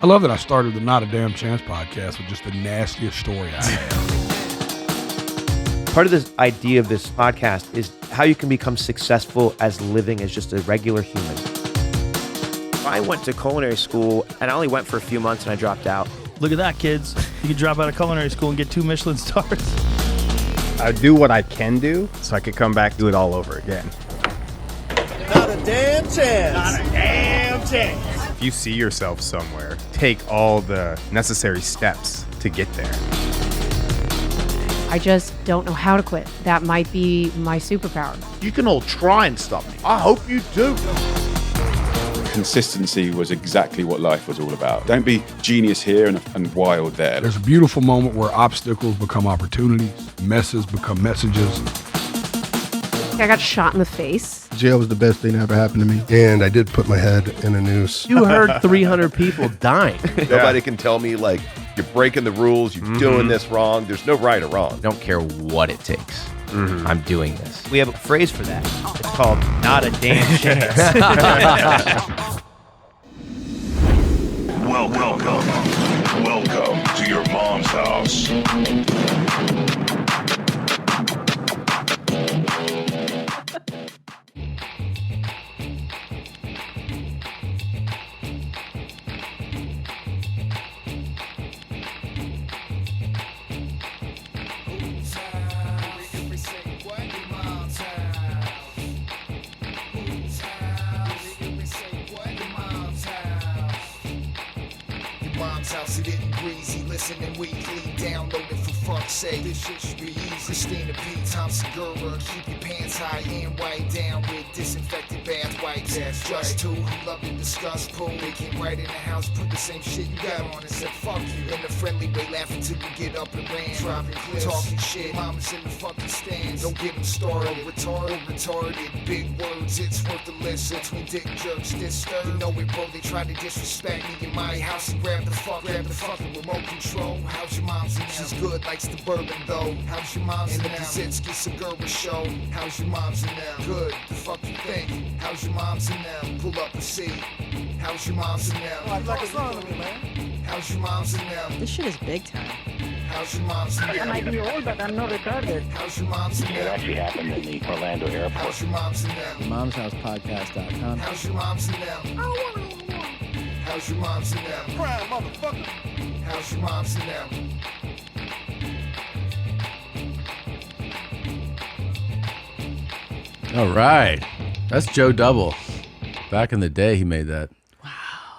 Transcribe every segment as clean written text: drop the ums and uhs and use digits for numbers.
I love that I started the Not a Damn Chance podcast with just the nastiest story I have. Part of this idea of this podcast is how you can become successful as living as just a regular human. I went to culinary school and I only went for a few months and I dropped out. Look at that, kids. You can drop out of culinary school and get 2 Michelin stars. I do what I can do so I could come back and do it all over again. Not a damn chance. Not a damn chance. If you see yourself somewhere, take all the necessary steps to get there. I just don't know how to quit. That might be my superpower. You can all try and stop me. I hope you do. Consistency was exactly what life was all about. Don't be genius here and wild there. There's a beautiful moment where obstacles become opportunities, messes become messages. I got shot in the face. Jail was the best thing that ever happened to me. And I did put my head in a noose. You heard 300 people dying. Nobody can tell me, like, you're breaking the rules, you're doing this wrong. There's no right or wrong. I don't care what it takes. I'm doing this. We have a phrase for that. It's called not a damn chance. Welcome to your mom's house. House, it isn't breezy, listening weekly, download it for fuck's sake, this shit should be easy. Christina P, Segura, keep your pants high and white down with disinfected bath wipes. That's just two who love to discuss pool. They came right in the house, put the same shit you got on and said fuck you. In a friendly way, laughing till you get up and ran. Dropping clips, talking shit, mama's in the fucking stands. Don't get them started, retarded, big words, it's worth the listen. Between dick jerks, disturbed, you know it bro, they try to disrespect me in my house and grab the fucking remote control. How's your mom's in them? She's good, likes the bourbon though. How's your mom's in them? Pazsitzky Segura show. How's your mom's in them? Good, the fuck you think? How's your mom's in them? Pull up a seat. How's your mom's in them? Oh, like a song to me, man. How's your mom's in them? This shit is big time. How's your mom's in them? I might be old, but I'm not retarded. How's your mom's in them? It actually happened in the Orlando airport. How's your mom's in them? MomsHousePodcast.com. How's your mom's in them? How's your mom's in them? Crying motherfucker. How's your mom's in them? All right. That's Joe Double. Back in the day, he made that. Wow.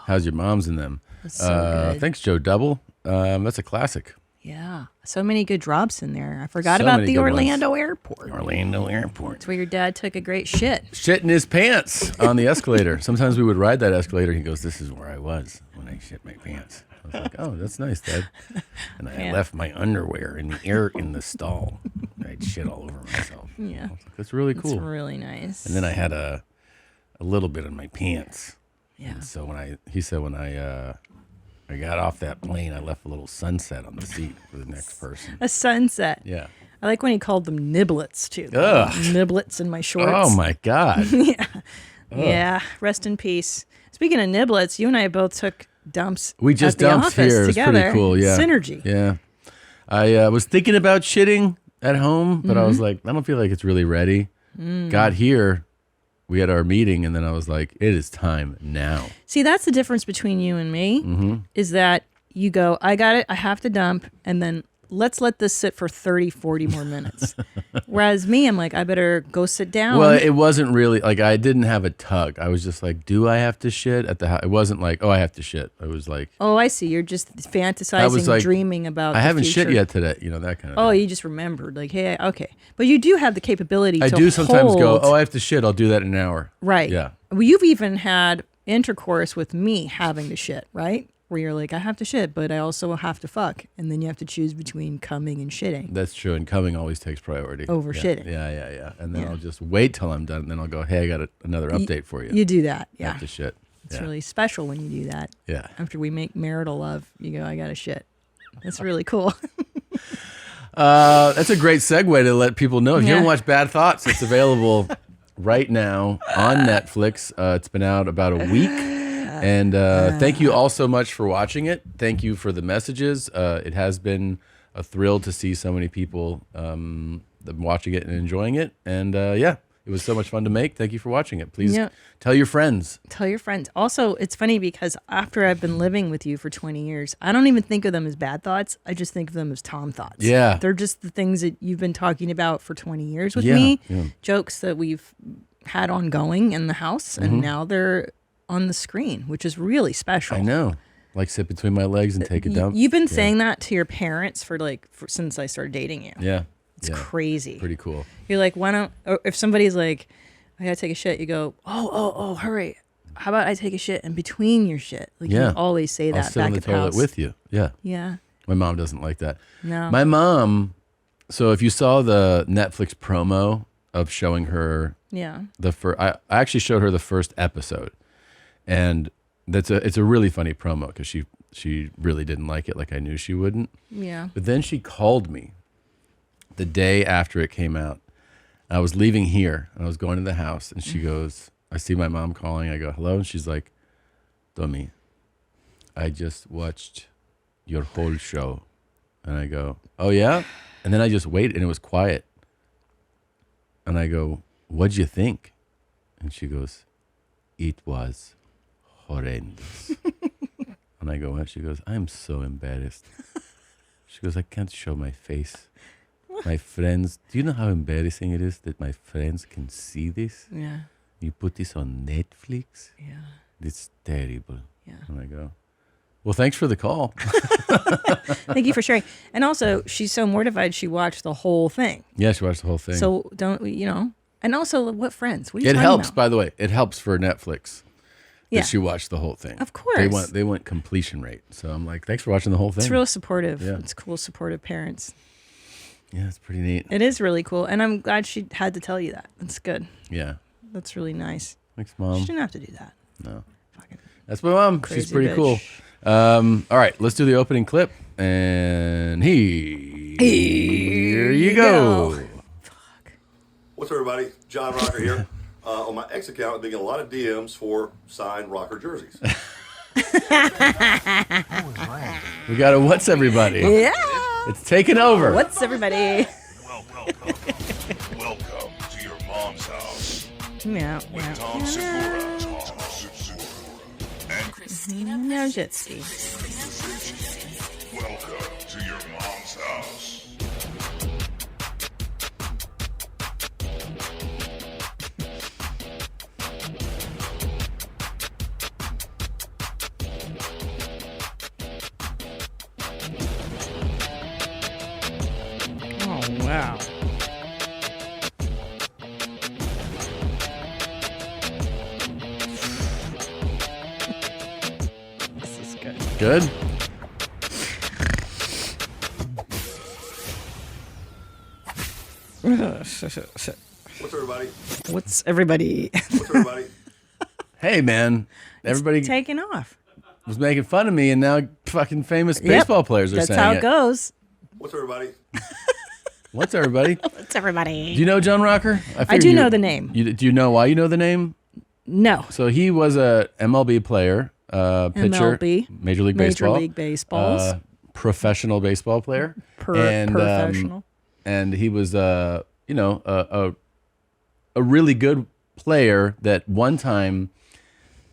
How's your mom's in them? That's so good. Thanks, Joe Double. That's a classic. Yeah. So many good drops in there. I forgot So about many the good Orlando ones. Airport. Orlando Airport. It's where your dad took a great shit. Shit in his pants on the escalator. Sometimes we would ride that escalator. He goes, "This is where I was when I shit my pants." I was like, "Oh, that's nice, Dad." And I left my underwear in the air in the stall. I'd shit all over myself. Yeah. Like, that's really cool. It's really nice. And then I had a little bit in my pants. Yeah. And so when I got off that plane, I left a little sunset on the seat for the next person. A sunset. Yeah. I like when he called them niblets, too. Ugh. Niblets in my shorts. Oh, my God. Yeah. Ugh. Yeah. Rest in peace. Speaking of niblets, you and I both took dumps We just at the dumped office here. It was together. pretty cool. Yeah. Synergy. Yeah. I was thinking about shitting at home, but I was like, I don't feel like it's really ready. Got here. We had our meeting, and then I was like, it is time now. See, that's the difference between you and me, is that you go, I got it, I have to dump, and then let's let this sit for 30, 40 more minutes. Whereas me, I'm like, I better go sit down. Well, it wasn't really, like, I didn't have a tug. I was just like, do I have to shit at the house? It wasn't like, oh, I have to shit. It was like. Oh, I see. You're just fantasizing, like, dreaming about I the haven't future. shit yet today, that kind of Oh, thing. you just remembered. Like, hey, okay. But you do have the capability I to do sometimes go, hold- oh, I have to shit. I'll do that in an hour. Right. Yeah. Well, you've even had intercourse with me having to shit, right? Where you're like, I have to shit, but I also have to fuck. And then you have to choose between coming and shitting. That's true. And coming always takes priority. Over yeah. shitting. Yeah. And then I'll just wait till I'm done. And then I'll go, hey, I got another update for you. You do that. I Yeah. have to shit. It's really special when you do that. Yeah. After we make marital love, you go, I got to shit. That's really cool. That's a great segue to let people know. If you Yeah. haven't watched Bad Thoughts, it's available right now on Netflix. It's been out about a week. And thank you all so much for watching it. Thank you for the messages. It has been a thrill to see so many people watching it and enjoying it. And yeah, it was so much fun to make. Thank you for watching it. Please tell your friends. Tell your friends. Also, it's funny because after I've been living with you for 20 years, I don't even think of them as bad thoughts. I just think of them as Tom thoughts. Yeah. They're just the things that you've been talking about for 20 years with me. Yeah. Jokes that we've had ongoing in the house, and now they're on the screen, which is really special. I know. Like sit between my legs and take a dump. You've been saying that to your parents for since I started dating you. Yeah. It's crazy. Pretty cool. You're like, why don't, or if somebody's like, I gotta take a shit, you go, oh, hurry. How about I take a shit in between your shit? Like you always say that I'll sit back on the at the toilet house. with you. Yeah. Yeah. My mom doesn't like that. No. My mom, so if you saw the Netflix promo of showing her I actually showed her the first episode. And it's a really funny promo because she really didn't like it, like I knew she wouldn't. Yeah. But then she called me the day after it came out. I was leaving here and I was going to the house, and she goes, I see my mom calling. I go, hello. And she's like, Tommy, I just watched your whole show. And I go, oh yeah? And then I just waited and it was quiet. And I go, what'd you think? And she goes, it was horrendous. And I go, what? She goes, I'm so embarrassed. She goes, I can't show my face. My friends, do you know how embarrassing it is that my friends can see this? Yeah. You put this on Netflix? Yeah. It's terrible. Yeah. And I go, well, thanks for the call. Thank you for sharing. And also, she's so mortified she watched the whole thing. Yeah, she watched the whole thing. So don't, and also what friends? What are you It talking helps, about? by the way. It helps for Netflix Yeah. that she watched the whole thing. Of course. They want completion rate. So I'm like, thanks for watching the whole thing. It's real supportive. Yeah. It's cool, supportive parents. Yeah, it's pretty neat. It is really cool. And I'm glad she had to tell you that. That's good. Yeah. That's really nice. Thanks, Mom. She didn't have to do that. No. That's my mom. She's Crazy pretty bitch. cool. All right, let's do the opening clip. And here you go. What's up, everybody? John Rocker here. On my ex account, I've been getting a lot of DMs for signed Rocker jerseys. We got a what's everybody? Yeah. It's taking over. What's everybody? Welcome to your mom's house. Yeah. With Tom Segura and Christina Pazsitzky. Welcome to your mom's house. Oh, wow. This is good. Good? What's everybody? What's everybody? What's everybody? Hey, man. Everybody Taking off. was making fun of me, and now fucking famous baseball players are That's saying how it. it goes. What's everybody? What's everybody? What's everybody? Do you know John Rocker? I figured do know the name. Do you know why you know the name? No. So he was a MLB player, pitcher, MLB. Major League Baseball, Major League Baseballs. Professional baseball player, Professional. And he was a really good player that one time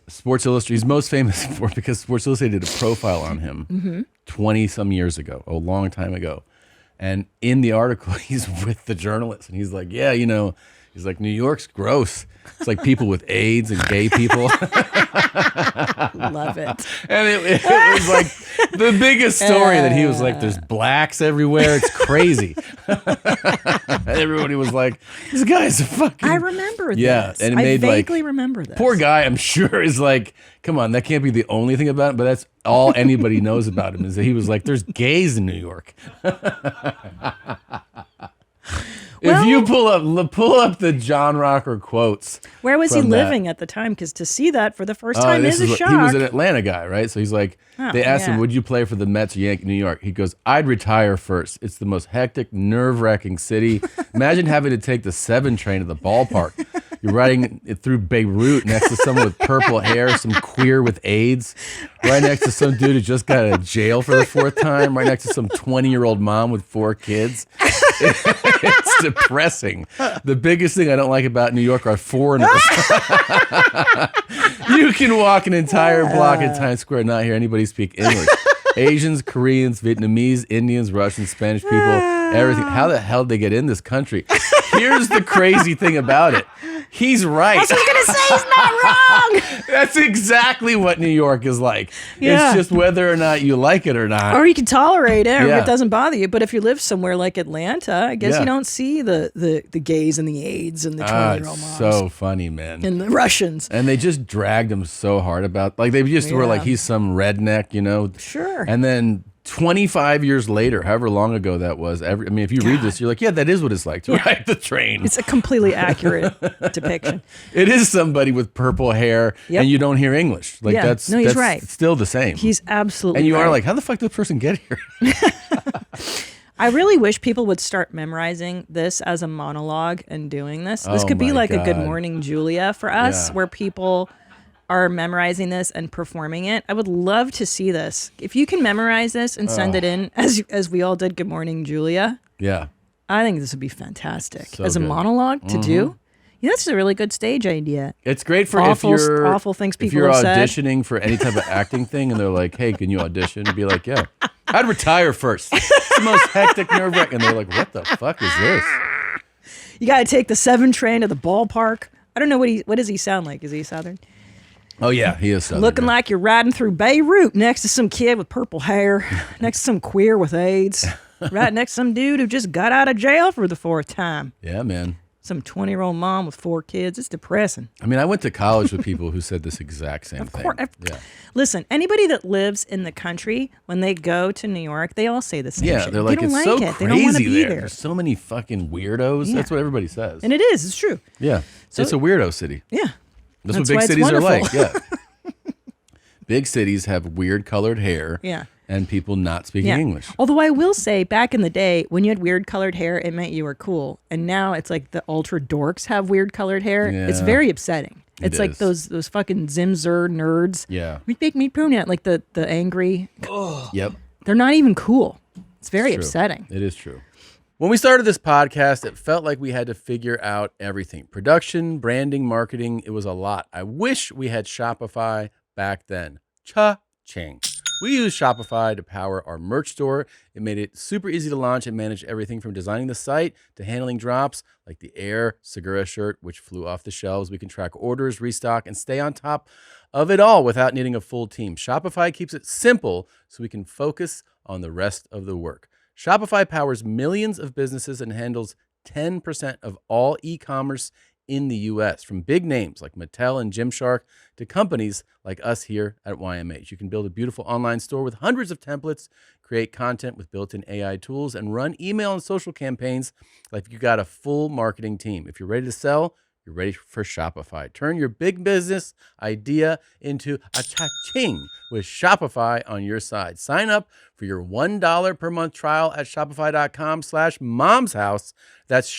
Sports Illustrated, he's most famous for because Sports Illustrated did a profile on him 20 some years ago, a long time ago. And in the article, he's with the journalist and he's like, yeah, he's like, New York's gross. It's like people with AIDS and gay people. Love it. And it was like the biggest story that he was like, there's blacks everywhere. It's crazy. And everybody was like, this guy's a fucking... I remember this. Yeah. And it made I vaguely remember this. Poor guy, I'm sure, is like, come on, that can't be the only thing about him, but that's all anybody knows about him is that he was like, there's gays in New York. If you pull up the John Rocker quotes. Where was he from that- living at the time? Because to see that for the first time is a shock. He was an Atlanta guy, right? So he's like, Oh, they asked him, yeah. would you play for the Mets or New York? He goes, I'd retire first. It's the most hectic, nerve-wracking city. Imagine having to take the 7 train to the ballpark. You're riding it through Beirut next to someone with purple hair, some queer with AIDS, right next to some dude who just got out of jail for the 4th time, right next to some 20-year-old mom with 4 kids. It's depressing. The biggest thing I don't like about New York are foreigners. You can walk an entire block in Times Square and not hear anybody speak English. Asians, Koreans, Vietnamese, Indians, Russians, Spanish people, everything. How the hell did they get in this country? Here's the crazy thing about it. He's right. I was going to say he's not wrong. That's exactly what New York is like. Yeah. It's just whether or not you like it or not. Or you can tolerate it, or Yeah. it doesn't bother you. But if you live somewhere like Atlanta, I guess Yeah. you don't see the gays and the AIDS and the 20-year-old moms. So funny, man. And the Russians. And they just dragged him so hard about, like, they just were like, Yeah. he's some redneck, you know? Sure. And then 25 years later, however long ago that was, if you read this, you're like, yeah, that is what it's like to ride the train. It's a completely accurate depiction. It is somebody with purple hair, Yep. and you don't hear English. Like, Yeah. that's No, he's right. still the same. He's absolutely And you are right. like, how the fuck did the person get here? I really wish people would start memorizing this as a monologue and doing this. This Oh could be my like a Good God. Morning Julia for us, Yeah. where people are memorizing this and performing it. I would love to see this. If you can memorize this and send Oh. it in, as we all did Good Morning Julia, Yeah. I think this would be fantastic. So as a good. monologue to do. Mhm. Yeah, that's a really good stage idea. It's great for Awful- if you're awful things if people you're have said. auditioning for any type of acting thing, and they're like, "Hey, can you audition?" And be like, "Yeah." I'd retire first. It's the most hectic, nerve-wracking. And they're like, "What the fuck is this?" You got to take the 7 train to the ballpark. I don't know what does he sound like? Is he Southern? Oh yeah, he is Southern. Looking like you're riding through Beirut next to some kid with purple hair, next to some queer with AIDS, right next to some dude who just got out of jail for the 4th time. Yeah, man. Some 20-year-old mom with 4 kids. It's depressing. I mean, I went to college with people who said this exact same thing. Yeah. Listen, anybody that lives in the country, when they go to New York, they all say the same Yeah, shit. they're like, they don't it's like so it. They don't want to crazy be there. there. There's so many fucking weirdos. Yeah. That's what everybody says. And it is. It's true. Yeah, So- it's a weirdo city. Yeah. That's what That's big why it's cities are like. wonderful. Yeah. Big cities have weird colored hair. Yeah. And people not speaking English. Although I will say, back in the day, when you had weird colored hair, it meant you were cool. And now it's like the ultra dorks have weird colored hair. It's Yeah. very upsetting. It It's like is. those fucking Zimzer nerds. Yeah. Make me pronoun, like the angry. Yep. They're not even cool. It's very True. upsetting. It is true. When we started this podcast, it felt like we had to figure out everything. Production, branding, marketing, it was a lot. I wish we had Shopify back then. Cha-ching. We use Shopify to power our merch store. It made it super easy to launch and manage everything from designing the site to handling drops like the Air Segura shirt, which flew off the shelves. We can track orders, restock, and stay on top of it all without needing a full team. Shopify keeps it simple so we can focus on the rest of the work. Shopify powers millions of businesses and handles 10% of all e-commerce in the US, from big names like Mattel and Gymshark to companies like us here at YMH. You can build a beautiful online store with hundreds of templates, create content with built-in AI tools, and run email and social campaigns like you got a full marketing team. If you're ready to sell, you're ready for Shopify. Turn your big business idea into a cha-ching with Shopify on your side. Sign up for your $1 per month trial at shopify.com/momshouse. That's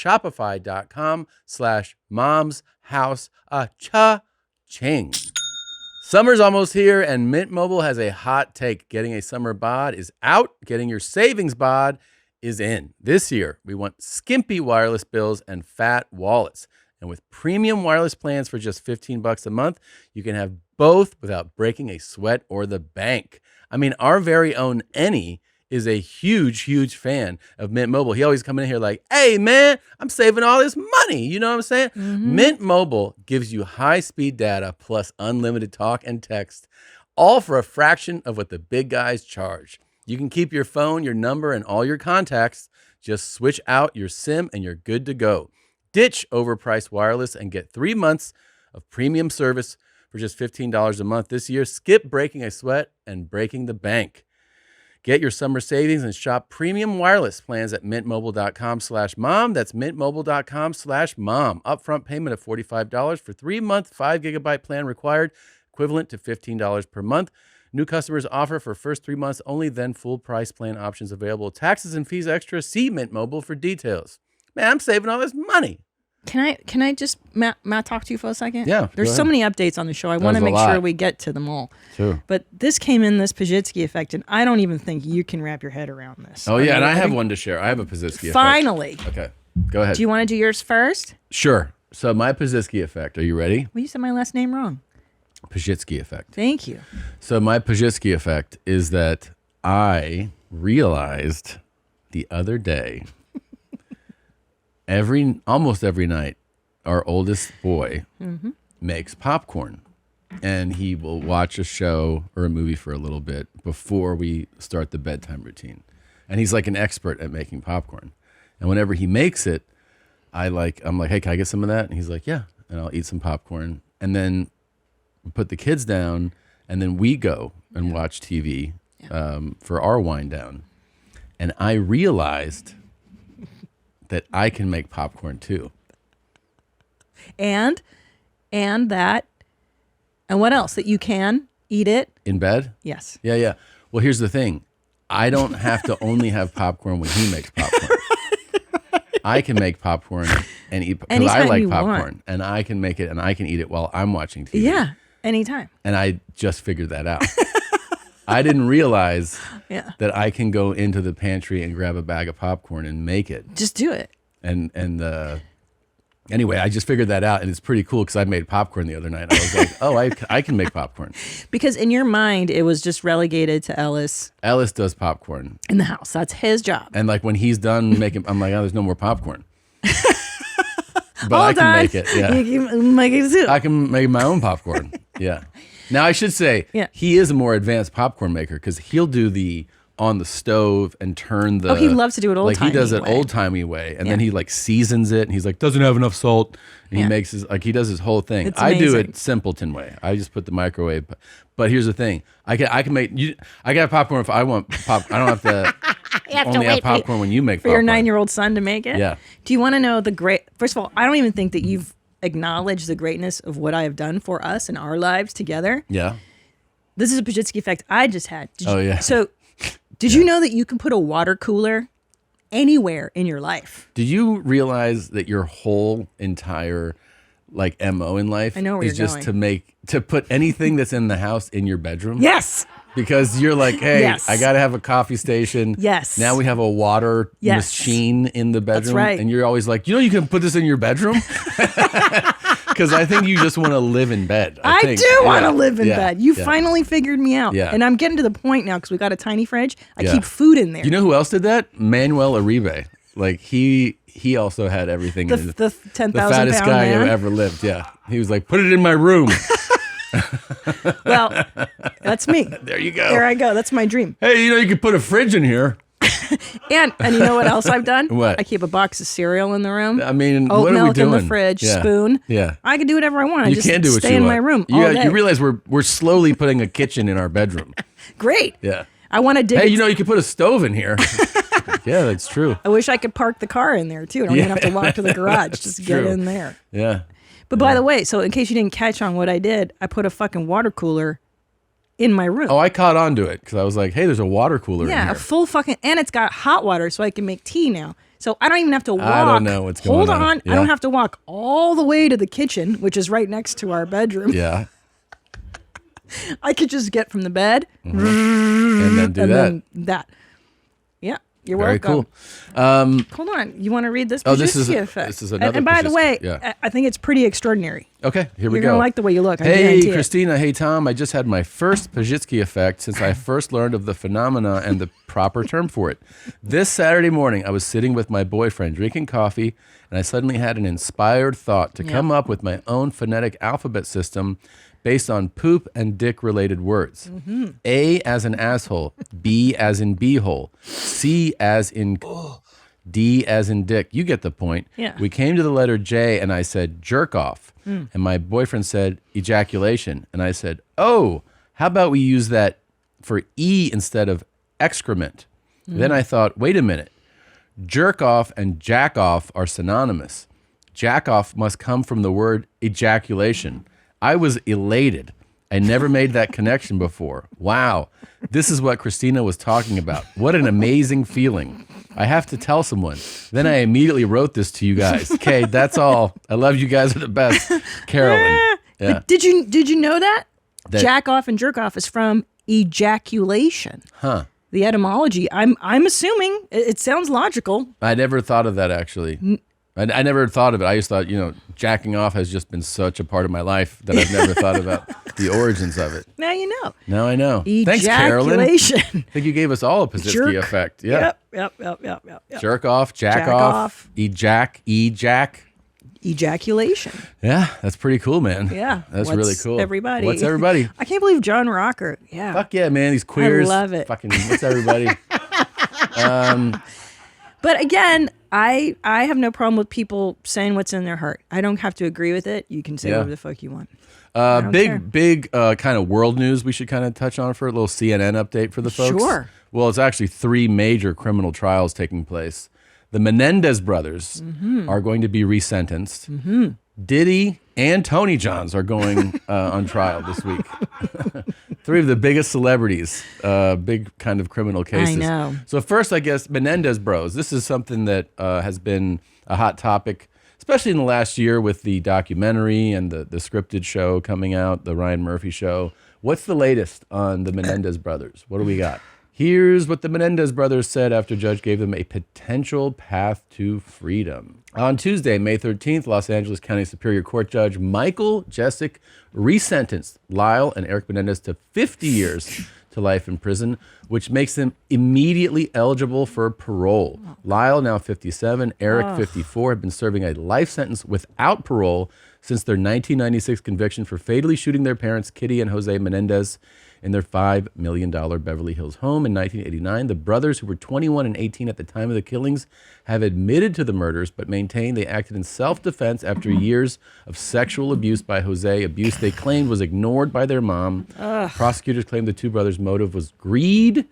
shopify.com/momshouse. A cha-ching. Summer's almost here, and Mint Mobile has a hot take. Getting a summer bod is out. Getting your savings bod is in. This year, we want skimpy wireless bills and fat wallets. And with premium wireless plans for just $15 a month, you can have both without breaking a sweat or the bank. I mean, our very own Ennie is a huge, huge fan of Mint Mobile. He always come in here like, hey, man, I'm saving all this money. You know what I'm saying? Mint Mobile gives you high-speed data plus unlimited talk and text, all for a fraction of what the big guys charge. You can keep your phone, your number, and all your contacts. Just switch out your SIM and you're good to go. Ditch overpriced wireless and get 3 months of premium service for just $15 a month this year. Skip breaking a sweat and breaking the bank. Get your summer savings and shop premium wireless plans at mintmobile.com/mom. That's mintmobile.com/mom. Upfront payment of $45 for 3-month 5 gigabyte plan required, equivalent to $15 per month. New customers offer for first 3 months only, then full price plan options available. Taxes and fees extra. See Mint Mobile for details. Man, I'm saving all this money. Can I just Matt talk to you for a second? Yeah, There's go so ahead. many updates on the show. I That want to was a make sure lot. we get to them all. Sure. But this came in this Pazsitzky effect, and I don't even think you can wrap your head around this. Oh yeah, and I have think- one to share. I have a Pazsitzky effect. Finally. Okay, go ahead. Do you want to do yours first? Sure. So my Pazsitzky effect. Are you ready? Well, you said my last name wrong. Pazsitzky effect. Thank you. So my Pazsitzky effect is that I realized the other day, almost every night, our oldest boy Mhm. makes popcorn, and he will watch a show or a movie for a little bit before we start the bedtime routine. And he's like an expert at making popcorn. And whenever he makes it, I'm like, hey, can I get some of that? And he's like, yeah. And I'll eat some popcorn. And then we put the kids down, and then we go and watch TV for our wind down. And I realized that I can make popcorn too. And what else? That you can eat it? In bed? Yes. Yeah. Well, here's the thing. I don't have to only have popcorn when he makes popcorn. I can make popcorn and eat because I Anytime like you popcorn, want. and I can make it and I can eat it while I'm watching TV. Yeah, anytime. And I just figured that out. I didn't realize Yeah. that I can go into the pantry and grab a bag of popcorn and make it. Just do it. And anyway, I just figured that out, and it's pretty cool because I made popcorn the other night. I was like, oh, I can make popcorn. Because in your mind, it was just relegated to Ellis Ellis does popcorn. in the house. That's his job. And like when he's done making, I'm like, oh, there's no more popcorn. But All I can done. make it. Yeah. You can make it too. I can make my own popcorn. Yeah. Now I should say, he is a more advanced popcorn maker because he'll do the on the stove and turn the. Oh, he loves to do it Like he does it old-timey way. old timey way, and then he like seasons it, and he's like doesn't have enough salt, and he Yeah. makes his he does his whole thing. It's I do amazing. it simpleton way. I just put the microwave. But here's the thing, I can make you. I can have popcorn if I want pop. I don't have to. You have to only have wait popcorn when you make for your popcorn. 9-year-old son to make it. Yeah. Do you want to know the great? First of all, I don't even think that you've acknowledged the greatness of what I have done for us in our lives together. Yeah. This is a Pazsitzky effect I just had. Oh, yeah. So, did you know that you can put a water cooler anywhere in your life? Do you realize that your whole entire like MO in life I know where is you're just going. to put anything that's in the house in your bedroom? Yes. Because you're like, hey, Yes. I got to have a coffee station. Yes. Now we have a water Yes. machine in the bedroom. right. And you're always like, you can put this in your bedroom? Because I think you just want to live in bed. I think. do want to Yeah. live in Yeah. bed. You Yeah. finally figured me out. Yeah. And I'm getting to the point now because we got a tiny fridge. I Yeah. keep food in there. You know who else did that? Manuel Uribe. Like he also had everything The- in his, the 10,000 fattest pound guy who man? ever lived. Yeah. He was like, put it in my room. Well, that's me. There you go. There I go. That's my dream. Hey, you could put a fridge in here. And you know what else I've done? What? I keep a box of cereal in the room. I mean, Oat what are we milk doing? in the fridge, Yeah. spoon. Yeah. I can do whatever I want. I You just can do what stay you in want. my room You, all day. you realize we're slowly putting a kitchen in our bedroom. Great. Yeah. I want to dig. Hey, you could put a stove in here. Yeah, that's true. I wish I could park the car in there too. I don't even have to walk to the garage. That's Just get true. in there. Yeah. But by the way, so in case you didn't catch on what I did, I put a fucking water cooler in my room. Oh, I caught on to it because I was like, hey, there's a water cooler in Yeah, here. a full fucking, and it's got hot water so I can make tea now. So I don't even have to walk. I don't know what's going Hold on. on. Yeah. I don't have to walk all the way to the kitchen, which is right next to our bedroom. Yeah. I could just get from the bed And then do that. that. Yeah, you're Very welcome. cool. Hold on. You want to read this? Oh, this is Pazsitzky a- effect. this is another And by the Pazsitzky- way, yeah. I think it's pretty extraordinary. Okay, here we You're go. gonna like the way you look. I Hey, guarantee it. Christina. Hey, Tom. I just had my first Pazsitzky effect since I first learned of the phenomena and the proper term for it. This Saturday morning, I was sitting with my boyfriend drinking coffee, and I suddenly had an inspired thought to come up with my own phonetic alphabet system based on poop and dick related words. Mm-hmm. A as in asshole, B as in beehole, C as in D as in dick. You get the point. Yeah. We came to the letter J and I said jerk off. Mm. And my boyfriend said ejaculation. And I said, oh, how about we use that for E instead of excrement? Then I thought, wait a minute. Jerk off and jack off are synonymous. Jack off must come from the word ejaculation. I was elated. I never made that connection before. Wow. This is what Christina was talking about. What an amazing feeling. I have to tell someone. Then I immediately wrote this to you guys. Okay, that's all. I love you guys are the best. Carolyn. Yeah. But did you know that jack off and jerk off is from ejaculation? Huh. The etymology. I'm assuming it sounds logical. I never thought of that actually. I never thought of it. I just thought, jacking off has just been such a part of my life that I've never thought about the origins of it. Now you know. Now I know. Thanks, Carolyn. I think you gave us all a Pazsitzky effect. Yeah. Yep. Jerk off, jack off, ejac. Ejaculation. Yeah, that's pretty cool, man. Yeah. That's really cool. Everybody. What's everybody? I can't believe John Rocker. Yeah. Fuck yeah, man. These queers. I love it. Fucking what's everybody? But again, I have no problem with people saying what's in their heart. I don't have to agree with it. You can say whatever the fuck you want. Big kind of world news we should kind of touch on for a little CNN update for the folks. Sure. Well, it's actually 3 major criminal trials taking place. The Menendez brothers are going to be resentenced. Diddy and Tony Johns are going on trial this week. 3 of the biggest celebrities, big kind of criminal cases. I know. So first, I guess, Menendez Bros. This is something that has been a hot topic, especially in the last year with the documentary and the scripted show coming out, the Ryan Murphy show. What's the latest on the Menendez brothers? What do we got? Here's what the Menendez brothers said after a judge gave them a potential path to freedom. On Tuesday, May 13th, Los Angeles County Superior Court Judge Michael Jessic resentenced Lyle and Eric Menendez to 50 years to life in prison, which makes them immediately eligible for parole. Lyle, now 57, Eric, 54, have been serving a life sentence without parole since their 1996 conviction for fatally shooting their parents, Kitty and Jose Menendez, in their $5 million Beverly Hills home in 1989. The brothers, who were 21 and 18 at the time of the killings, have admitted to the murders, but maintain they acted in self-defense after years of sexual abuse by Jose, abuse they claimed was ignored by their mom. Prosecutors claimed the 2 brothers' motive was greed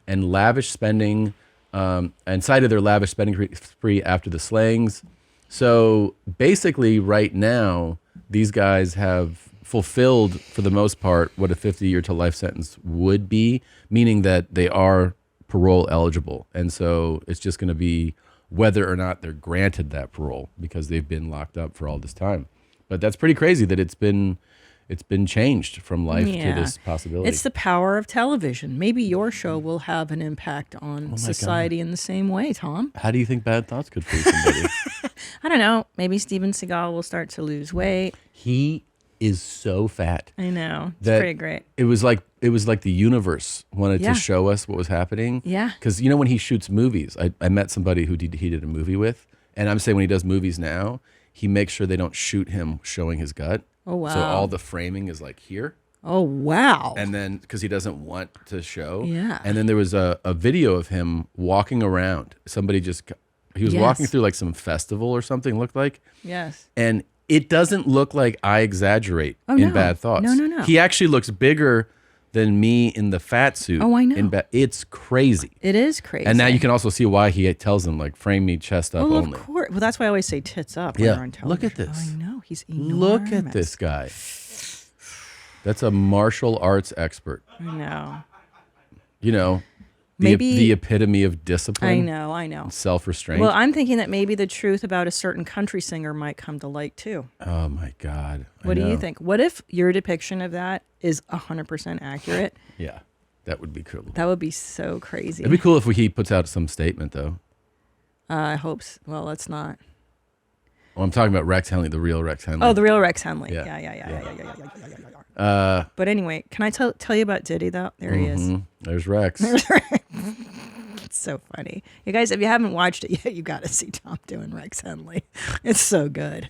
and lavish spending, and cited their lavish spending spree after the slayings. So basically, right now, these guys have fulfilled, for the most part, what a 50-year to life sentence would be, meaning that they are parole eligible. And so it's just going to be whether or not they're granted that parole because they've been locked up for all this time. But that's pretty crazy that it's been changed from life to this possibility. It's the power of television. Maybe your show will have an impact on society in the same way, Tom. How do you think Bad Thoughts could free somebody? I don't know. Maybe Steven Seagal will start to lose weight. He is so fat. I know. It's pretty great. It was like the universe wanted to show us what was happening. Yeah. Because when he shoots movies, I met somebody who he did a movie with, and I'm saying when he does movies now, he makes sure they don't shoot him showing his gut. Oh, wow. So all the framing is like here. Oh, wow. And then, because he doesn't want to show. Yeah. And then there was a video of him walking around. He was walking through like some festival or something, looked like. Yes. And it doesn't look like I exaggerate in Bad Thoughts. No. He actually looks bigger than me in the fat suit. Oh, I know. It's crazy. It is crazy. And now you can also see why he tells them, like, frame me chest up only. Of course. Well, that's why I always say tits up when you're on television. Look at this. Oh, I know. He's enormous. Look at this guy. That's a martial arts expert. I know. Maybe the epitome of discipline. I know. Self-restraint. Well, I'm thinking that maybe the truth about a certain country singer might come to light too. Oh my God. What do you think? What if your depiction of that is 100% accurate? Yeah, that would be cool. That would be so crazy. It'd be cool if he puts out some statement though. I hope so. Well, let's not. Well, I'm talking about Rex Henley, the real Rex Henley. Oh, the real Rex Henley. Yeah. But anyway, can I tell you about Diddy though? There he is. There's Rex. It's so funny. You guys, if you haven't watched it yet, you got to see Tom doing Rex Henley. It's so good.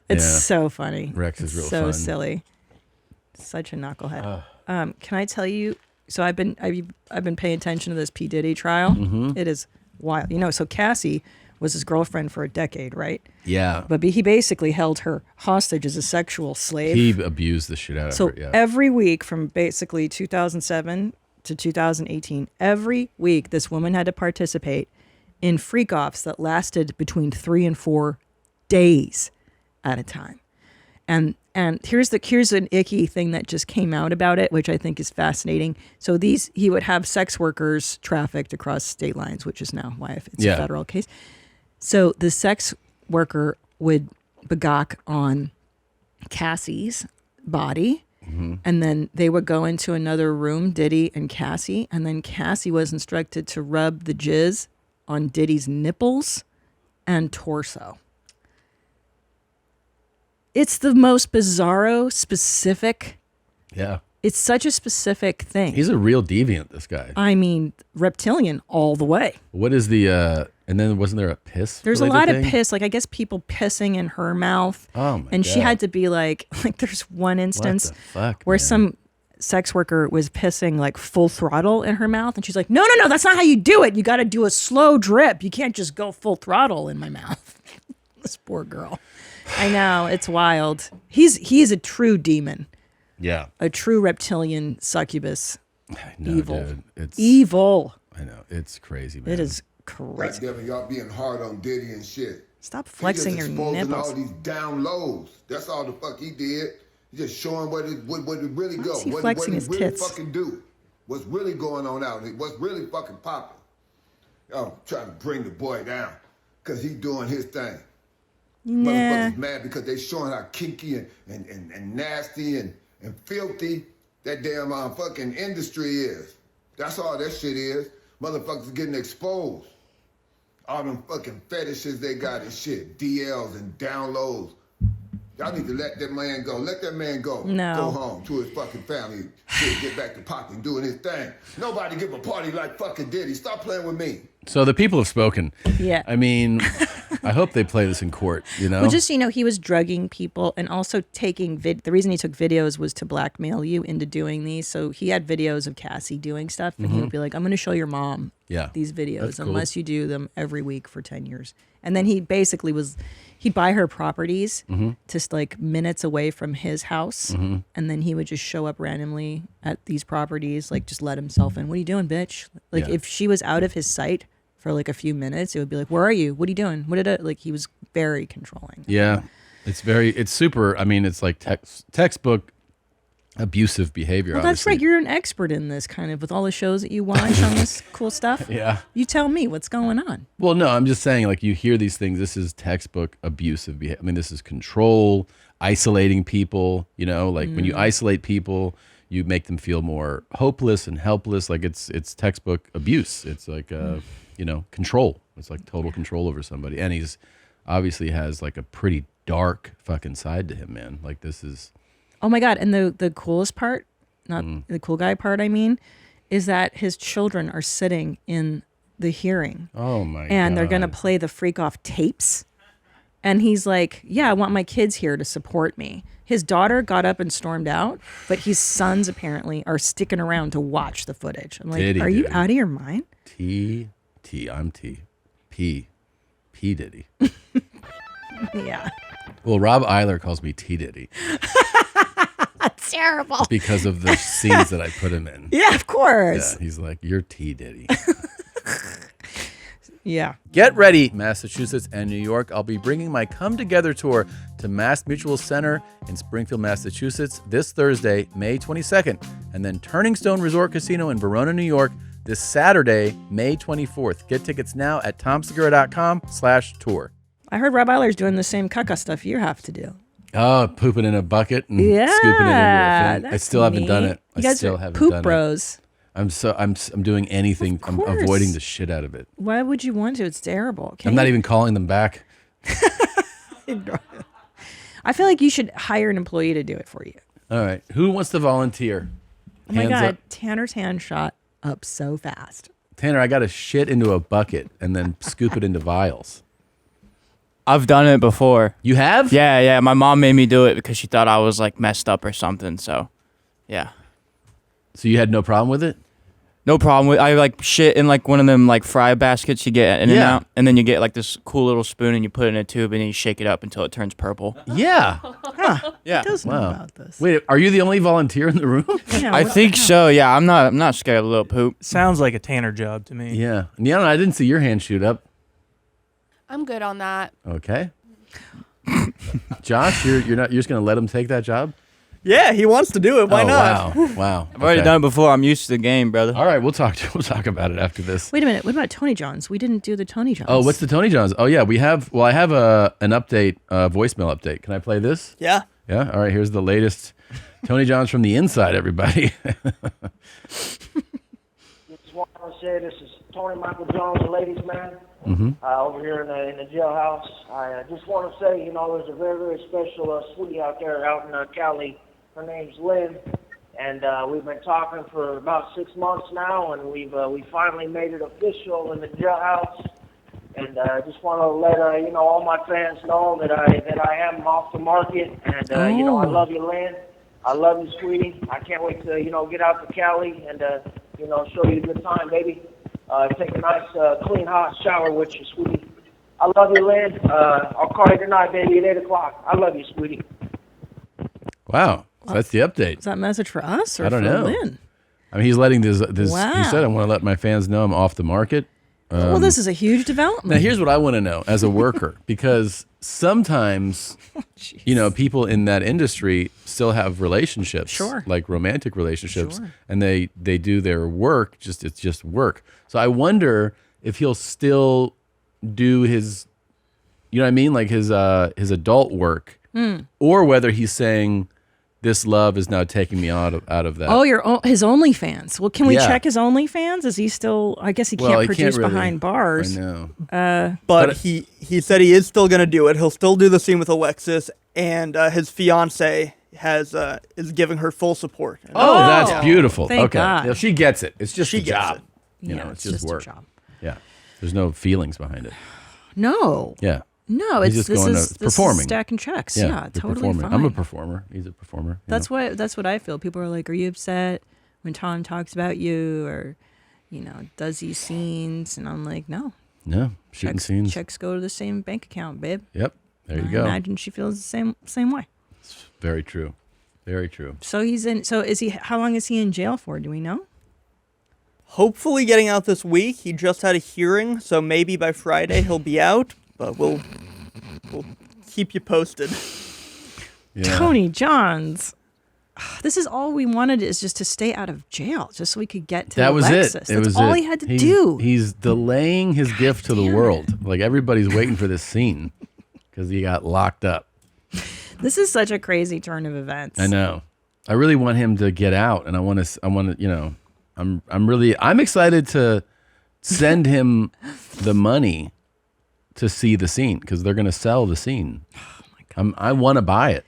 It's so funny. Rex is real so fun. silly. Such a knucklehead. Can I tell you? So I've been paying attention to this P. Diddy trial. It is wild. So Cassie was his girlfriend for a decade, right? Yeah. But he basically held her hostage as a sexual slave. He abused the shit out of her. So every week from basically 2007 to 2018, every week this woman had to participate in freak-offs that lasted between 3 and 4 days at a time. And And here's an icky thing that just came out about it, which I think is fascinating. So he would have sex workers trafficked across state lines, which is now why it's a federal case. So the sex worker would begawk on Cassie's body, and then they would go into another room, Diddy and Cassie, and then Cassie was instructed to rub the jizz on Diddy's nipples and torso. It's the most bizarro, specific. Yeah. It's such a specific thing. He's a real deviant, this guy. I mean, reptilian all the way. What is the, and then wasn't there a piss? There's a lot of piss. Like, I guess people pissing in her mouth. Oh, my And God. she had to be like there's one instance What the fuck, where man? some sex worker was pissing like full throttle in her mouth. And she's like, no, that's not how you do it. You got to do a slow drip. You can't just go full throttle in my mouth. This poor girl. I know, it's wild. He's a true demon. Yeah. A true reptilian succubus. Evil. Dude, it's evil. I know. It's crazy, man. It is crazy. Goddammit, y'all being hard on Diddy and shit. Stop flexing your nipples. All these down lows. That's all the fuck he did. He just showing what it really Why go. is he What flexing it his really tits? fucking do. What's really going on out here. What's really fucking popping. Oh, trying to bring the boy down. Because he doing his thing. Nah. Motherfuckers mad because they showing how kinky and nasty and filthy that damn fucking industry is. That's all that shit is. Motherfuckers getting exposed. All them fucking fetishes they got and shit. DLs and downloads. Y'all need to let that man go. Let that man go. No. Go home to his fucking family. Shit, get back to popping, doing his thing. Nobody give a party like fucking Diddy. Stop playing with me. So the people have spoken. Yeah. I mean, I hope they play this in court, you know? Well, just, he was drugging people and also taking the reason he took videos was to blackmail you into doing these. So he had videos of Cassie doing stuff and he would be like, I'm going to show your mom these videos That's cool. unless you do them every week for 10 years. And then he basically he'd buy her properties just like minutes away from his house. And then he would just show up randomly at these properties, like just let himself in. What are you doing, bitch? Like if she was out of his sight for like a few minutes, it would be like, where are you? What are you doing? What did I, like, he was very controlling. Yeah. It's super, I mean, it's like textbook abusive behavior. Well, that's obviously. right. You're an expert in this kind of with all the shows that you watch on this cool stuff. Yeah. You tell me what's going on. Well, no, I'm just saying, like, you hear these things. This is textbook abusive behavior. I mean, this is control, isolating people, like when you isolate people, you make them feel more hopeless and helpless. Like it's textbook abuse. It's like, control. It's like total control over somebody. And he's obviously has like a pretty dark fucking side to him, man. Like this is. Oh my God. And the coolest part, not the cool guy part, I mean, is that his children are sitting in the hearing. Oh my God. And they're going to play the freak off tapes. And he's like, yeah, I want my kids here to support me. His daughter got up and stormed out, but his sons apparently are sticking around to watch the footage. I'm like, Diddy, are you dude. out of your mind? I'm P Diddy. Yeah. Well, Rob Eiler calls me T Diddy. That's terrible. Because of the scenes that I put him in. Yeah, of course. Yeah, he's like, you're T Diddy. Yeah. Get ready, Massachusetts and New York. I'll be bringing my Come Together tour to Mass Mutual Center in Springfield, Massachusetts this Thursday, May 22nd. And then Turning Stone Resort Casino in Verona, New York this Saturday, May 24th. Get tickets now at tomsegura.com/tour. I heard Rob Eiler's doing the same caca stuff you have to do. Oh, pooping in a bucket and scooping it into a thing. I that's still haven't done neat. it. You guys still are haven't poop done bros. it. I'm doing anything. I'm course. avoiding the shit out of it. Why would you want to? It's terrible. I'm not even calling them back. I feel like you should hire an employee to do it for you. All right. Who wants to volunteer? Oh my Hands God. up. Tanner's hand shot up so fast. Tanner, I got to shit into a bucket and then scoop it into vials. I've done it before. You have? Yeah. My mom made me do it because she thought I was like messed up or something. So, yeah. So you had no problem with it? No problem with. I like shit in like one of them like fry baskets you get in and out, and then you get like this cool little spoon and you put it in a tube and then you shake it up until it turns purple. Yeah. Yeah. He does know Wow. about this. Wait, are you the only volunteer in the room? Yeah, I what think the hell? so. Yeah, I'm not scared of little poop. Sounds like a Tanner job to me. Yeah. Yeah, I didn't see your hand shoot up. I'm good on that. Okay. Josh, you're just going to let him take that job? Yeah, he wants to do it. Why not? Wow. I've already done it before. I'm used to the game, brother. All right, we'll talk about it after this. Wait a minute. What about Tony Johns? We didn't do the Tony Johns. Oh, what's the Tony Johns? Oh yeah, we have. Well, I have an update, voicemail update. Can I play this? Yeah. Yeah. All right. Here's the latest Tony Johns from the inside. Everybody. Just want to say this is Tony Michael Jones, the ladies' man, over here in the jailhouse. I just want to say, there's a very, very special sweetie out there out in Cali. Her name's Lynn, and we've been talking for about 6 months now, and we finally made it official in the jailhouse. And I just want to let all my fans know that I am off the market, and I love you, Lynn. I love you, sweetie. I can't wait to get out to Cali and show you a good time, baby. Take a nice clean hot shower with you, sweetie. I love you, Lynn. I'll call you tonight, baby, at 8 o'clock. I love you, sweetie. Wow. So that's the update. Is that message for us or I don't for know. Lynn? I mean, he's letting this. Wow. He said, "I want to let my fans know I'm off the market." Well, this is a huge development. Now, here's what I want to know as a worker, because sometimes, people in that industry still have relationships, like romantic relationships, and they do their work. It's just work. So I wonder if he'll still do his, like his adult work, or whether he's saying, this love is now taking me out of that. Oh, his OnlyFans. Well, can we check his OnlyFans? Is he still? I guess he can't produce behind bars. I know. But he said he is still going to do it. He'll still do the scene with Alexis, and his fiance is giving her full support. Oh, that's beautiful. Thank okay, God. Yeah, she gets it. It's just She a gets job. it. It's just work. a job. Yeah, there's no feelings behind it. No. Yeah. No, He's it's just going to performing. Is stacking checks. Yeah, Yeah, you're totally performing. fine. I'm a performer. He's a performer. That's what I feel. People are like, "Are you upset when Tom talks about you, or does these scenes?" And I'm like, "No, shooting scenes. Checks go to the same bank account, babe." Yep, there you I go. imagine she feels the same way. It's very true. Very true. So he's in. So is he? How long is he in jail for? Do we know? Hopefully getting out this week. He just had a hearing, so maybe by Friday he'll be out, but we'll keep you posted. Yeah. Tony Johns. This is all we wanted, is just to stay out of jail, just so we could get to That was Alexis. it. That's all he had to do. He's delaying his gift to the world. Like, everybody's waiting for this scene because he got locked up. This is such a crazy turn of events. I know. I really want him to get out, and I'm excited to send him the money to see the scene, because they're going to sell the scene. Oh my God. I want to buy it.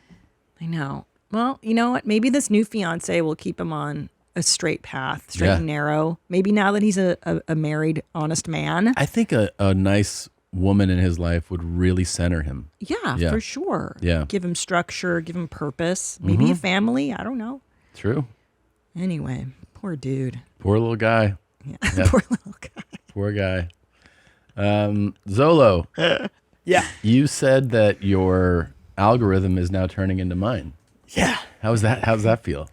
I know. Well, you know what? Maybe this new fiance will keep him on a straight path, straight and narrow. Maybe now that he's a married, honest man. I think a nice woman in his life would really center him. Yeah, for sure. Yeah. Give him structure, give him purpose, maybe a family. I don't know. True. Anyway, poor dude. Poor little guy. Yeah, poor little guy. Poor guy. Zolo. Yeah. You said that your algorithm is now turning into mine. Yeah. How's that feel?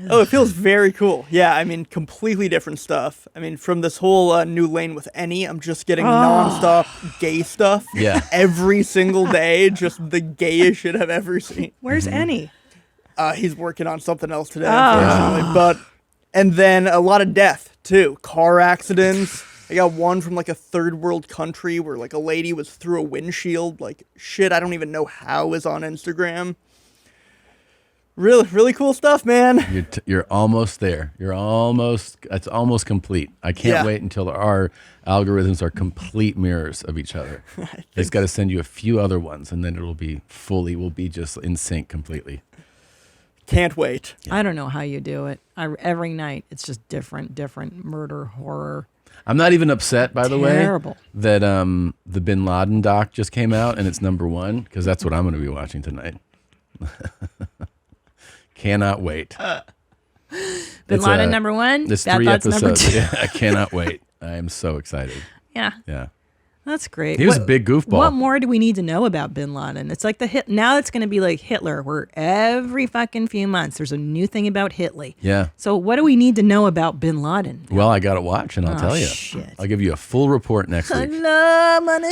Oh, it feels very cool. Yeah, I mean, completely different stuff. I mean, from this whole new lane with Any, I'm just getting nonstop gay stuff. Yeah. Every single day, just the gayest shit I've ever seen. Where's Any? He's working on something else today, unfortunately. And then a lot of death, too. Car accidents. I got one from, like, a third world country where, like, a lady was through a windshield. Like, shit I don't even know how is on Instagram. Really, really cool stuff, man. You're almost there. It's almost complete. I can't wait until our algorithms are complete mirrors of each other. It's got to send you a few other ones, and then we'll be just in sync completely. Can't wait. Yeah. I don't know how you do it. Every night, it's just different murder, horror. I'm not even upset, by the way, Terrible. that the Bin Laden doc just came out and it's #1, because that's what I'm going to be watching tonight. Cannot wait. Bin Laden #1? It's Bad 3 Thoughts episodes. #2. Yeah, I cannot wait. I am so excited. Yeah. Yeah. That's great. He was a big goofball. What more do we need to know about Bin Laden? It's like now it's going to be like Hitler, where every fucking few months there's a new thing about Hitler. Yeah. So what do we need to know about Bin Laden? Well, I got to watch, and I'll tell you. Shit. I'll give you a full report next week. Allah, money,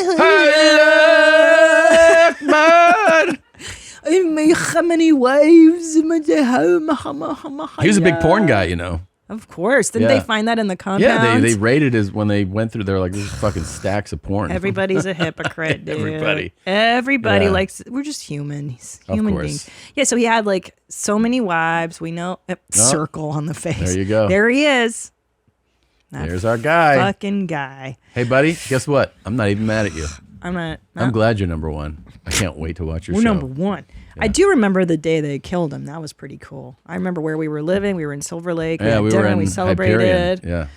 How many wives am I to have? He was a big porn guy, you know. Of course. Didn't they find that in the compound? Yeah, they rated as when they went through. They're like, "This is fucking stacks of porn." Everybody's a hypocrite, dude. Everybody Yeah. likes. We're just humans, Of human course. beings. Yeah. So he had like so many wives. We know. Circle on the face. There you go. There he is. That There's our guy. Fucking guy. Hey, buddy, guess what? I'm not even mad at you. I'm not. I'm glad you're number one. I can't wait to watch your We're show. number one. I do remember the day they killed him. That was pretty cool. I remember where we were living. We were in Silver Lake. Yeah, had we dinner, were in we celebrated. Hyperion. Yeah.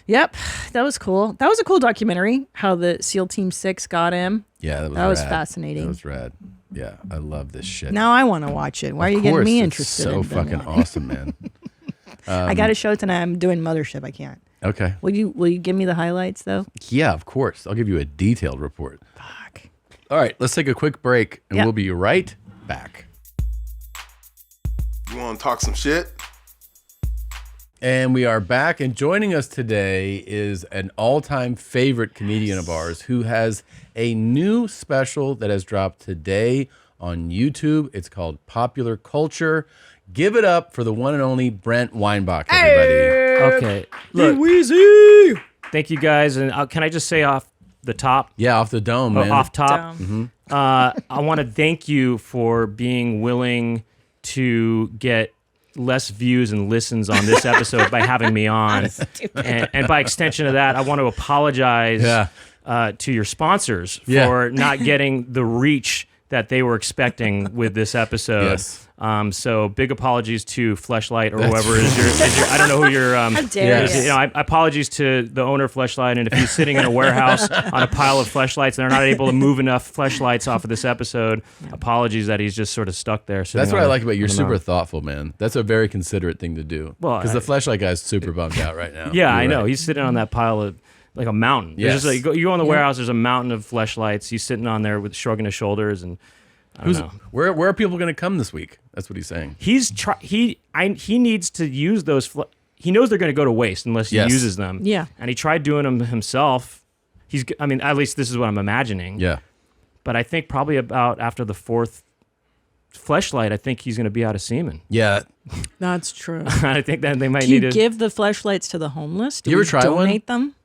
Yep, that was cool. That was a cool documentary. How the SEAL Team 6 got him. Yeah, that was rad. fascinating. That was rad. Yeah, I love this shit. Now I want to watch it. Why are you getting me interested? So in fucking it? awesome, man. I got a show tonight. I'm doing Mothership. I can't. Okay. Will you give me the highlights though? Yeah, of course. I'll give you a detailed report. Fuck. All right, let's take a quick break, and we'll be right back. You want to talk some shit? And we are back, and joining us today is an all-time favorite comedian of ours who has a new special that has dropped today on YouTube. It's called Popular Culture. Give it up for the one and only Brent Weinbach, everybody. Okay. Look, Weezy. Thank you guys. And can I just say off the top? Yeah, off the dome, man. Off top. Mhm. I want to thank you for being willing to get less views and listens on this episode by having me on. And by extension of that, I want to apologize to your sponsors for not getting the reach that they were expecting with this episode. Yes. So big apologies to Fleshlight or whoever is your I don't know who your How dare you. you know, I apologies to the owner of Fleshlight, and if he's sitting in a warehouse on a pile of fleshlights and they're not able to move enough fleshlights off of this episode, apologies that he's just sort of stuck there. That's what I like about you. You're super thoughtful, man. That's a very considerate thing to do. Well, because the fleshlight guy's super bummed out right now. Yeah, You're I know. right. He's sitting on that pile of like a mountain. Yes. There's just like, you go in the warehouse, there's a mountain of fleshlights. He's sitting on there with shrugging his shoulders, and I don't know. Where are people going to come this week? That's what he's saying. He needs to use those. He knows they're going to go to waste unless he uses them. Yeah. And he tried doing them himself. I mean, at least this is what I'm imagining. Yeah. But I think probably about after the fourth fleshlight, I think he's going to be out of semen. Yeah. That's true. I think that they might Do need you to give the fleshlights to the homeless? Do You ever we try one? donate them?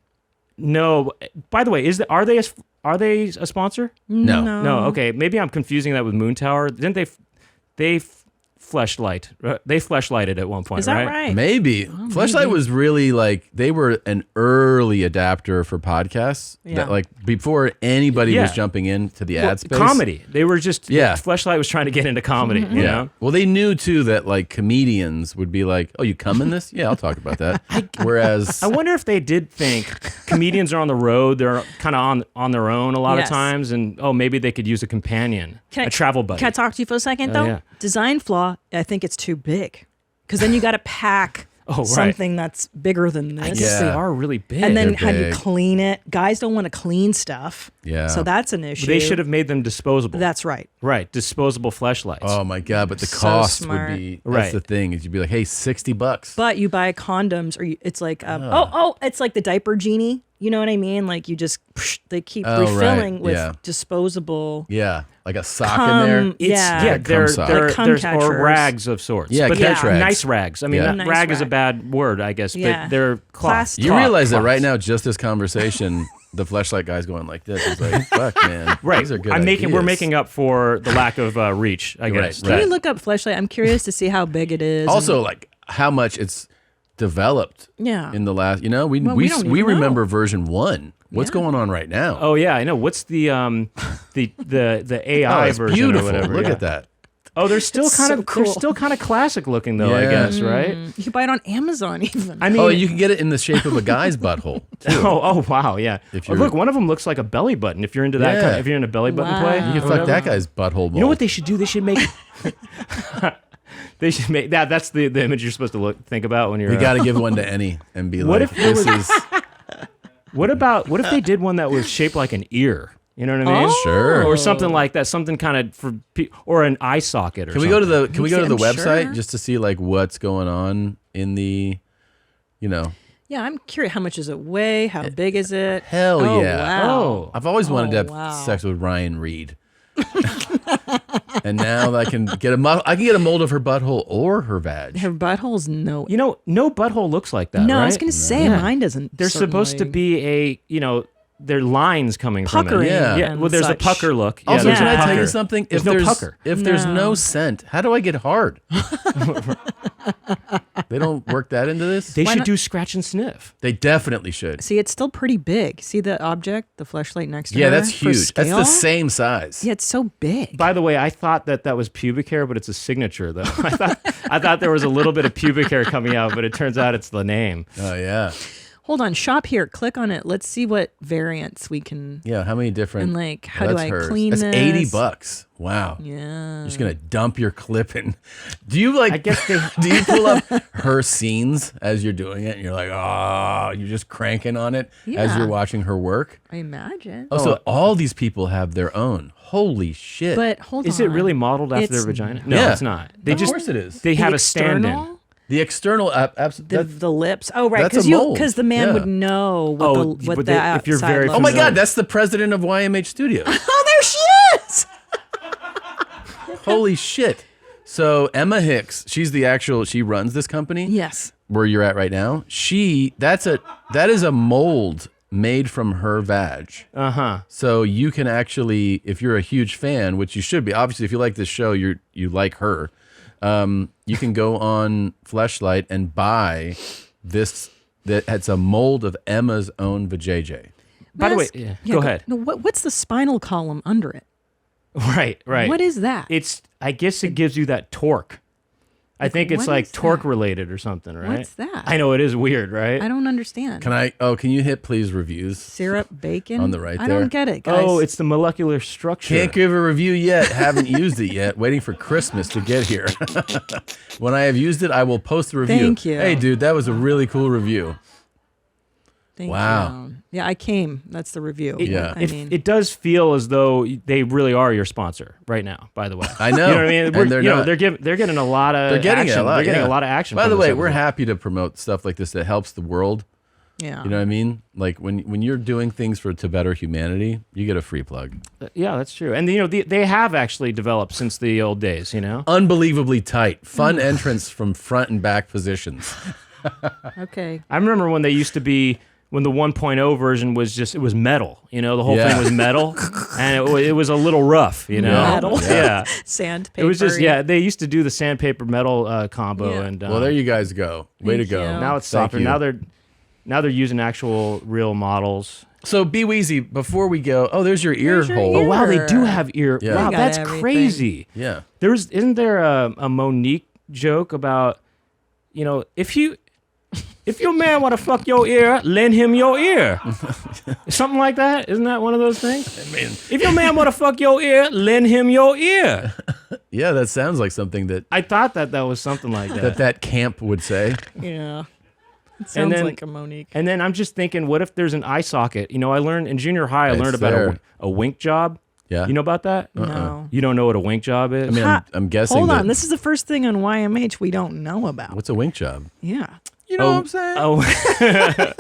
No. By the way, are they a sponsor? No. No. Okay. Maybe I'm confusing that with Moon Tower. Didn't they fleshlight? They fleshlighted at one point, Is that right? right? Maybe. Fleshlight was really like, they were an early adapter for podcasts. Yeah. That like before anybody was Yeah. jumping into the ad space. Comedy. They were just Yeah. Fleshlight was trying to get into comedy. You know? Well, they knew too that like comedians would be like, "Oh, you come in this? Yeah, I'll talk about that." Whereas I wonder if they did think comedians are on the road. They're kind of on their own a lot Yes. of times, and maybe they could use a companion, a travel buddy. Can I talk to you for a second, Oh, though? yeah. Design flaw, I think it's too big. Because then you got to pack right. something that's bigger than this. I guess they are really big. And then They're how do you big. clean it? Guys don't want to clean stuff. Yeah. So that's an issue. They should have made them disposable. That's right. Right, disposable fleshlights. Oh my god! But the So cost smart. would be that's Right. the thing is you'd be like, "Hey, $60." But you buy condoms, or it's like, it's like the diaper genie. You know what I mean? Like you just, they keep Oh, right. refilling with Yeah. disposable. Yeah, like a sock Cum, in there. yeah. they're Like cum there's catchers. or rags of sorts. Yeah, but catch they're rags. nice rags. I mean, Yeah. that Nice rag is a rag. bad word, I guess. Yeah. But they're cloth. You realize that right now, just this conversation, the fleshlight guy's going like this. He's like, "Fuck, man, Right. These are good We're ideas." making up for the lack of reach, I Right, guess. Can you look up fleshlight? I'm curious to see how big it is. Also, and- like how much it's developed. Yeah. In the last, we Well, we don't we even remember version 1. What's going on right now? Oh yeah, I know. What's the AI Oh, it's version beautiful. or whatever? Look yeah. at that. Oh, they're still It's kind so of cool. they're still kind of classic looking though, I Yeah. guess, right? You can buy it on Amazon even. I mean, Oh, you can get it in the shape of a guy's butthole. Too. oh wow, yeah. If Oh, you're- look, one of them looks like a belly button. If you're into that, Yeah. if you're into belly button Wow. play, You can or fuck whatever. that guy's butthole. You know what they should do? They should make. They should make that. That's the image you're supposed to think about when you're. We got to give one to any and be What like, if there "This was- is." What if they did one that was shaped like an ear? You know what I mean? Oh. Sure. Or something like that. Something kind of or an eye socket. Or Can we go to the something. Can we go to the I'm website sure. just to see like what's going on in the, Yeah, I'm curious. How much does it weigh? How big is it? Hell Oh, yeah. Wow. I've always wanted to have wow. sex with Ryan Reed. And now I can get a mold of her butthole or her vag. Her butthole's no. You know, no butthole looks like that. No, right? I was going to say mine doesn't. There's supposed to be a, there are lines coming from it. Puckering Yeah. Well, there's such. a pucker look. Also, there's can a I tell pucker. you something? There's no pucker. If there's no scent, how do I get hard? They don't work that into this? They should do scratch and sniff. They definitely should. See, it's still pretty big. See the object, the fleshlight next to her? Yeah, that's For huge. That's the scale? same size. Yeah, it's so big. By the way, I thought that was pubic hair, but it's a signature, though. I thought there was a little bit of pubic hair coming out, but it turns out it's the name. Oh, yeah. Hold on, shop here. Click on it. Let's see what variants we can. Yeah, how many different? And like, how Well, do that's I hers. clean That's this? $80. Wow. Yeah. You're just gonna dump your clip in. Do you like? I guess they. Do you pull up her scenes as you're doing it? And you're like, oh, you're just cranking on it as Yeah. you're watching her work. I imagine. Oh, so all these people have their own. Holy shit! But hold on. Is it really modeled after their It's vagina? No, Yeah. it's not. They Of just, course it is. They The have a stand-in. external? The external, The lips. Oh, right. that's a mold. Because the man Yeah. would know what Oh, the what but the they- if you're outside very looks Oh my like. God, that's the president of YMH Studios. Oh, there she is. Holy shit! So Emma Hicks, she runs this company. Yes. Where you're at right now, that is a mold made from her vag. So you can actually, if you're a huge fan, which you should be, obviously, if you like this show, you like her. You can go on Fleshlight and buy this. It's a mold of Emma's own vajayjay. By the way, Yeah, go ahead. No, what's the spinal column under it? Right. What is that? I guess it gives you that torque. I think it's what like is torque that? related or something, right? What's that? I know it is weird, right? I don't understand. Can you hit please reviews? Syrup, bacon? On the right I there. don't get it, guys. Oh, it's the molecular structure. Can't give a review yet. Haven't used it yet. Waiting for Christmas to get here. When I have used it, I will post a review. Thank you. Hey, dude, that was a really cool review. Thank Wow. you. Yeah, I came. That's the review. Yeah. I mean, It does feel as though they really are your sponsor right now. By the way, I know. You know what I mean? And they're not. They're getting a lot of. They're getting action. a lot. They're getting yeah. a lot of action. By from the this way, we're episode. happy to promote stuff like this that helps the world. Yeah. You know what I mean? Like when you're doing things to better humanity, you get a free plug. Yeah, that's true. And they have actually developed since the old days. You know, Unbelievably tight, fun entrance from front and back positions. okay. I remember when they used to be. When the 1.0 version was it was metal, the whole Yeah. thing was metal, and it was a little rough, Metal. Yeah. Sandpaper. It was just, they used to do the sandpaper metal combo. Yeah. And Well, there you guys go. Way to Thank go. you. now it's Thank softer. you. Now they're using actual real models. So Be Weezy, before we go, there's your ear your hole. Oh wow, they do Ear. have ear. Yeah. Wow, They got that's everything. crazy. Yeah. Isn't there a Monique joke about, if your man want to fuck your ear, lend him your ear. Something like that. Isn't that one of those things? I mean, If your man want to fuck your ear, lend him your ear. yeah, that sounds like something that I thought that was something like that. that camp would say. Yeah. It sounds like a Monique. And then I'm just thinking, what if there's an eye socket? I learned in junior high, I It's learned about there. a wink job. Yeah. You know about that? No. You don't know what a wink job is? I mean, I'm guessing. Hold that- on. This is the first thing on YMH we don't know about. What's a wink job? Yeah. You know what I'm saying?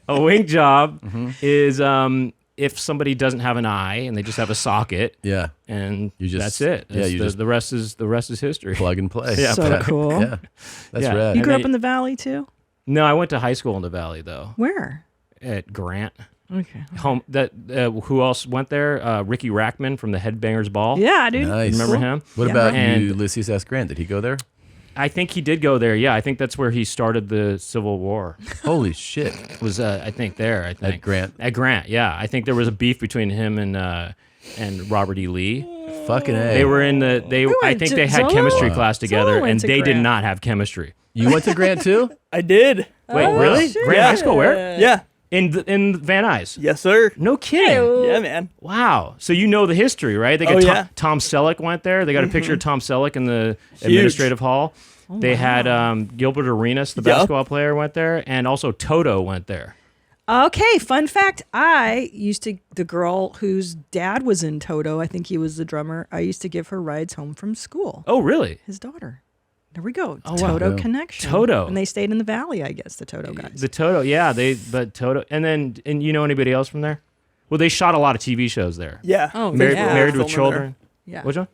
A wink job Mm-hmm. is if somebody doesn't have an eye and they just have a socket. Yeah. And You just- that's it. yeah, you just the rest is history. Plug and play. Yeah, So cool. Yeah. That's Yeah. rad. You grew And up in the valley too? No, I went to high school in the Valley though. Where? At Grant. Okay. Home who else went there? Ricky Rackman from the Headbangers Ball. Yeah, dude. Nice. Remember him? What Yeah. about And- Ulysses S. Grant? Did he go there? I think he did go there. Yeah, I think that's where he started the Civil War. Holy shit. Was I think there? I think At Grant. At Grant, yeah. I think there was a beef between him and Robert E. Lee. Fucking A. They were in the I went think to- they had Zolo- chemistry class together, went and to they did Grant. not have chemistry. You went to Grant too? I did. Wait, Oh, really? shit. Grant High School? Where? Yeah. In Van Nuys. Yes, sir. No kidding. Yeah, man. Wow. So you know the history, right? They got Oh, yeah. Tom Selleck went there. They got a picture of Tom Selleck in the administrative hall. They had Gilbert Arenas, the Yup. basketball player, went there, and also Toto went there. Okay, fun fact. The girl whose dad was in Toto, I think he was the drummer, I used to give her rides home from school. Oh, really? His daughter. There we go. Oh, wow. Toto Yeah. connection. Toto. And they stayed in the valley, I guess, the Toto guys. The Toto, yeah, Toto, and you know anybody else from there? Well, they shot a lot of TV shows there. Yeah. Oh, Married, yeah. Married with Filming there. Children. Yeah. Which one?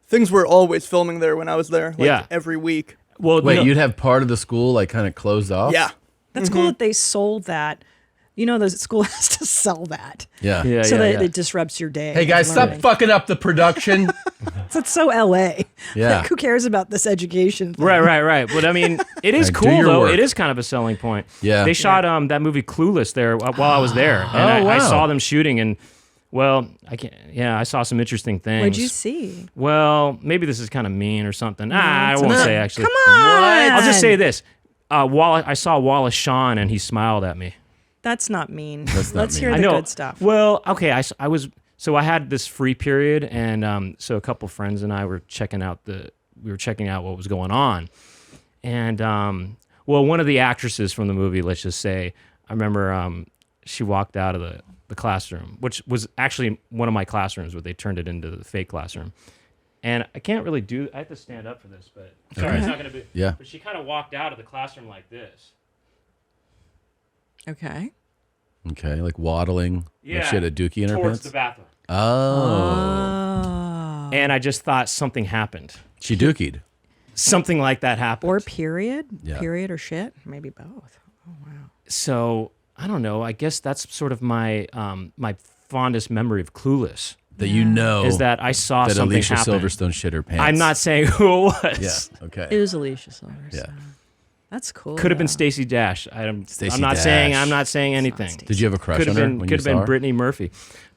Things were always filming there when I was there. Like, Yeah. every week. Well, Wait, you'd have part of the school like kind of closed off? Yeah. That's cool that they sold that. You know, the school has to sell that. Yeah. So that it disrupts your day. Hey guys, stop fucking up the production. That's so LA. Yeah. Like, who cares about this education thing? Right. But I mean, it is Like, do cool your though. work. It is kind of a selling point. Yeah. They shot that movie Clueless there while I was there, and I wow. saw them shooting, and well, I saw some interesting things. What'd you see? Well, maybe this is kind of mean or something. I it's won't not. say actually. Come on! I'll just say this. I saw Wallace Shawn and he smiled at me. That's not mean. That's not Let's mean. hear I the know. good stuff. Well, okay. I was so I had this free period, and so a couple friends and I were checking out what was going on, and well, one of the actresses from the movie, let's just say, I remember she walked out of the classroom, which was actually one of my classrooms, where they turned it into the fake classroom. And I can't really I have to stand up for this, but sorry, it's not going to be. Yeah. But she kind of walked out of the classroom like this. Okay. Okay, like waddling. Yeah. Like she had a dookie in her towards pants? the bathroom. Oh. And I just thought something happened. She dookied. Something like that happened. Or period. Yeah. Period or shit. Maybe both. Oh, wow. So I don't know. I guess that's sort of my my fondest memory of Clueless. That you know is that I saw that something Alicia happen. Silverstone shit her pants. I'm not saying who it was. Yeah. Okay. It was Alicia Silverstone. Yeah. That's cool. Could have been though. Stacey Dash. I'm Stacey not Dash. saying. I'm not saying anything. Did you have a crush Could have on her been. when Could you have saw been her? Brittany Murphy.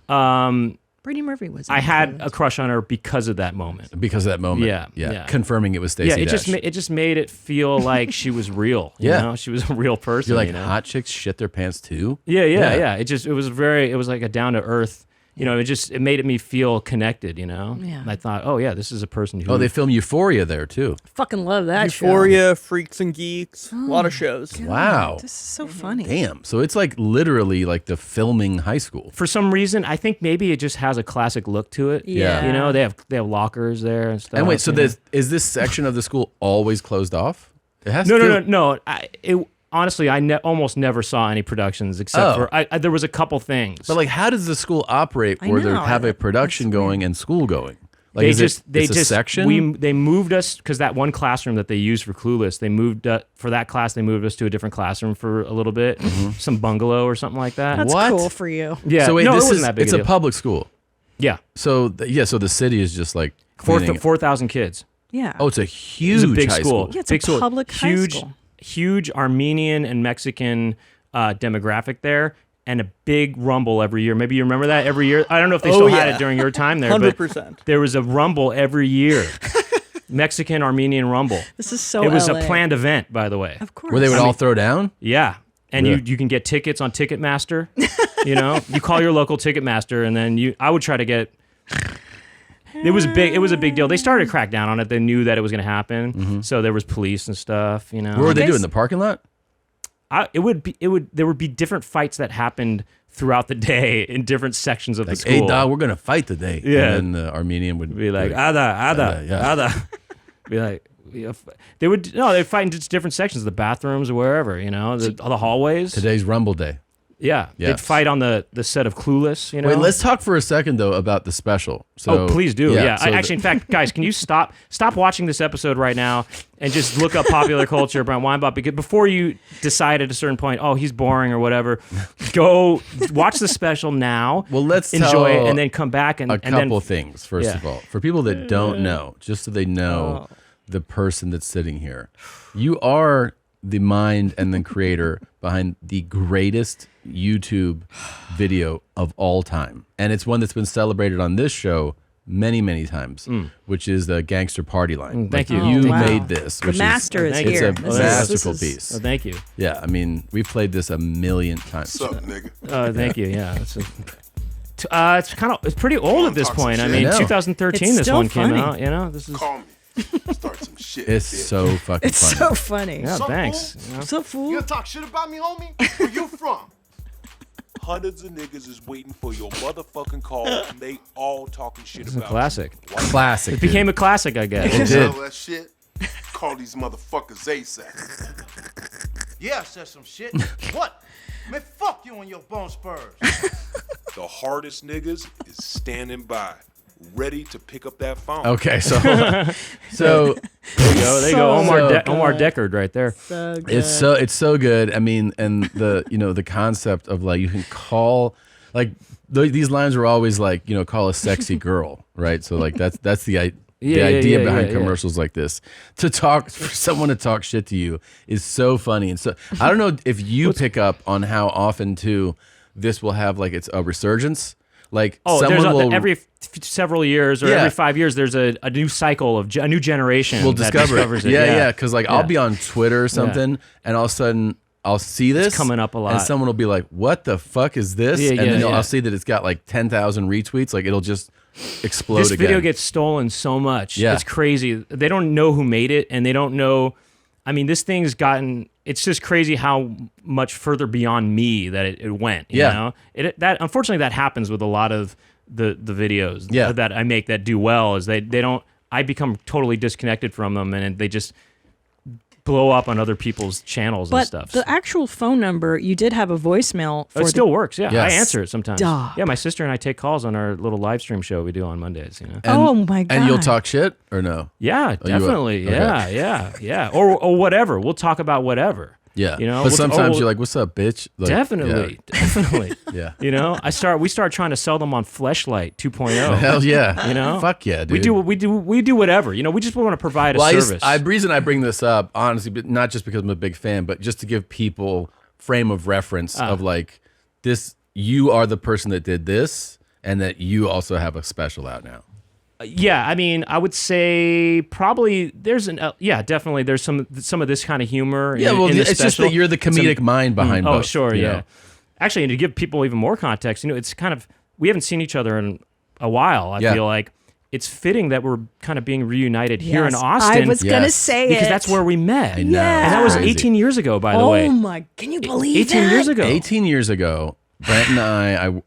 Brittany Murphy was. I had a crush on her because of that moment. Because of that moment. Yeah. Confirming it was Stacey Yeah, Dash. it just made it feel like she was real. You know? She was a real person. You're like, you know? hot chicks shit their pants too? Yeah. It was like a down to earth. You know, it made me feel connected. You know. Yeah. And I thought, oh yeah, this is a person who. Oh, they film Euphoria there too. Fucking love that Euphoria, Freaks and Geeks, a lot of shows. Wow. This is so funny. Damn. So it's like literally like the filming high school. For some reason, I think maybe it just has a classic look to it. Yeah. You know, they have lockers there and stuff. And wait, so you know? is this section of the school always closed off? It has No. Honestly, I almost never saw any productions except for there was a couple things. But like, how does the school operate where they have a production going and school going? Like, it's a section? They moved us because that one classroom that they used for Clueless, they moved for that class. They moved us to a different classroom for a little bit, some bungalow or something like that. That's cool for you. Yeah. So wait, no, it this wasn't is that big. it's a public school. Yeah. So so the city is just like 4,000 kids. Yeah. Oh, it's a huge It's a big high school. Yeah, it's big a school. public high huge, school. Huge Armenian and Mexican demographic there, and a big rumble every year. Maybe you remember that every year. I don't know if they still had it during your time there. 100%. But there was a rumble every year. Mexican Armenian rumble. This is so. It was LA. a planned event, by the way. Of course. Where they would all throw down? Yeah. And Really? you can get tickets on Ticketmaster. You know, you call your local Ticketmaster, and then I would try to get. It was a big deal. They started to crack down on it. They knew that it was going to happen, so there was police and stuff. You know, What would they do in the parking lot? there would be different fights that happened throughout the day in different sections of the school. Hey, dog, we're gonna fight today. Yeah. And then the Armenian would be like, Ada. Be like, they'd fight in just different sections, the bathrooms or wherever, you know, the hallways. Today's Rumble Day. Yeah, Yes. they'd fight on the set of Clueless. You know. Wait, let's talk for a second though about the special. So, please do. Yeah. so Actually, in fact, guys, can you stop watching this episode right now and just look up popular culture, Brent Weinbach, because before you decide at a certain point, oh, he's boring or whatever, go watch the special now. Well, let's enjoy tell it and then come back and a and couple then, things. First of all, for people that don't know, just so they know the person that's sitting here, you are the mind and the creator behind the greatest YouTube video of all time. And it's one that's been celebrated on this show many, many times, which is the Gangster Party Line. Thank you. You Wow. made this. The Which master is it's here. a This masterful is- piece. Oh, thank you. Yeah, I mean, we've played this a million times. What's up, nigga? Thank you. Yeah. It's pretty old at this point. I mean, I know. 2013, It's this still one came funny. out. You know, this is. Call me. Start some shit. It's so fucking It's funny. so funny. Yeah, Sup, thanks. fool? You know? So fool. You gonna talk shit about me, homie? Where you from? Hundreds of niggas is waiting for your motherfucking call, and they all talking shit It's a about classic. Classic. It became a classic, I guess. It You did. know that shit? Call these motherfuckers ASAP. Yeah, I said some shit. What? Man, fuck you and your bone spurs. The hardest niggas is standing by, ready to pick up that phone. Okay, so there you go. Omar Deckard right there. So good. It's so good. I mean, and the concept of like you can call like these lines are always like call a sexy girl, right? So like that's the idea behind commercials like this. For someone to talk shit to you is so funny. And so I don't know if you pick up on how often too this will have like it's a resurgence. Like every several years or every 5 years, there's a new cycle of a new generation will that discover discovers it. Yeah. Because like I'll be on Twitter or something, and all of a sudden I'll see this it's coming up a lot, and someone will be like, "What the fuck is this?" And then I'll see that it's got like 10,000 retweets. Like it'll just explode. This again. video gets stolen so much. Yeah. It's crazy. They don't know who made it, and they don't know. I mean, this thing's gotten. It's just crazy how much further beyond me that it went. You know? That unfortunately that happens with a lot of the videos that I make that do well. Is they don't. I become totally disconnected from them, and they just blow up on other people's channels and stuff. The actual phone number, you did have a voicemail for it still works, yeah. Yes. I answer it sometimes. Duh. Yeah, my sister and I take calls on our little live stream show we do on Mondays, Oh my God. And you'll talk shit or no? Yeah, definitely. Yeah. Or whatever. We'll talk about whatever. Yeah. But sometimes you're like, "What's up, bitch?" Like, definitely. Yeah. We start trying to sell them on Fleshlight 2.0. Hell yeah. Fuck yeah, dude. We do whatever. We just want to provide a service. The reason I bring this up, honestly, but not just because I'm a big fan, but just to give people frame of reference of like this. You are the person that did this, and that you also have a special out now. Yeah, I mean, I would say probably there's definitely there's some of this kind of humor. Yeah, in it's just that you're the comedic mind behind both. Oh, sure, you yeah. know? Actually, and to give people even more context, it's kind of we haven't seen each other in a while. I feel like it's fitting that we're kind of being reunited here in Austin. I was gonna say because that's where we met. I know. And that was 18 years ago, by the way. Oh my! Can you believe 18 years ago? 18 years ago, Brent and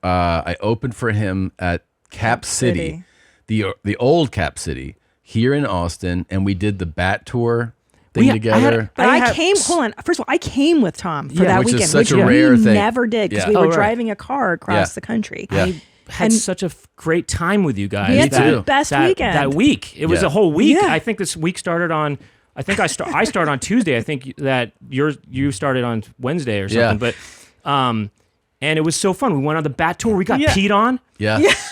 I opened for him at Cap City. The old Cap City here in Austin, and we did the Bat Tour thing together. Hold on. First of all, I came with Tom for that which weekend, is such which a rare we thing. never did because we were driving a car across the country. Yeah. I had such a great time with you guys. We had the best weekend. That week. It was a whole week. Yeah. I think this week started on. I think I start on Tuesday. I think that you started on Wednesday or something. But and it was so fun. We went on the Bat Tour. We got peed on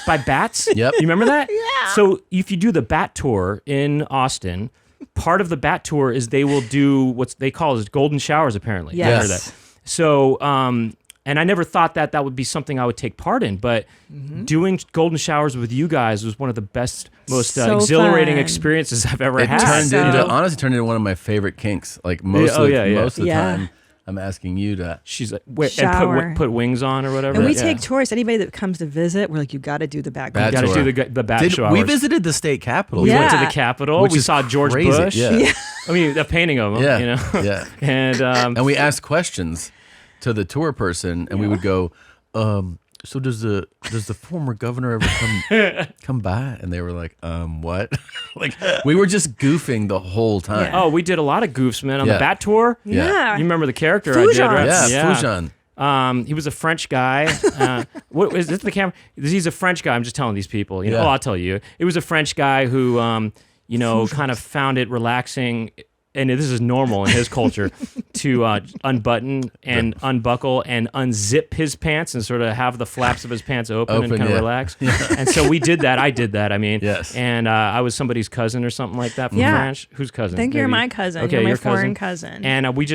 by bats. Yep. You remember that? Yeah. So if you do the Bat Tour in Austin, part of the Bat Tour is they will do what they call as golden showers, apparently. Yes. You heard that. So, and I never thought that would be something I would take part in, but doing golden showers with you guys was one of the best, most exhilarating experiences I've ever had. Honestly turned into one of my favorite kinks. Like most of the time. I'm asking you to. She's like, shower. put wings on or whatever. And we take tourists. Anybody that comes to visit, we're like, you got to do the Bat You got to do the bat showers. We visited the state capitol. We went to the Capitol. Which we is saw George crazy. Bush. Yeah. I mean, a painting of him. Yeah. And we asked questions to the tour person, and we would go, so does the former governor ever come by? And they were like, what? Like we were just goofing the whole time. Yeah. Oh, we did a lot of goofs, man, on the Bat Tour. Yeah. You remember the character Foujon. I did, right? Yeah, Foujon. He was a French guy. What is this the camera? He's a French guy. I'm just telling these people. Oh, I'll tell you. It was a French guy who, kind of found it relaxing. And this is normal in his culture to unbutton and unbuckle and unzip his pants and sort of have the flaps of his pants open and kind of relax. Yeah. And so we did that. I did that. I mean, and I was somebody's cousin or something like that from France. Whose cousin? I think you're my cousin. Okay, you're my your foreign cousin. And we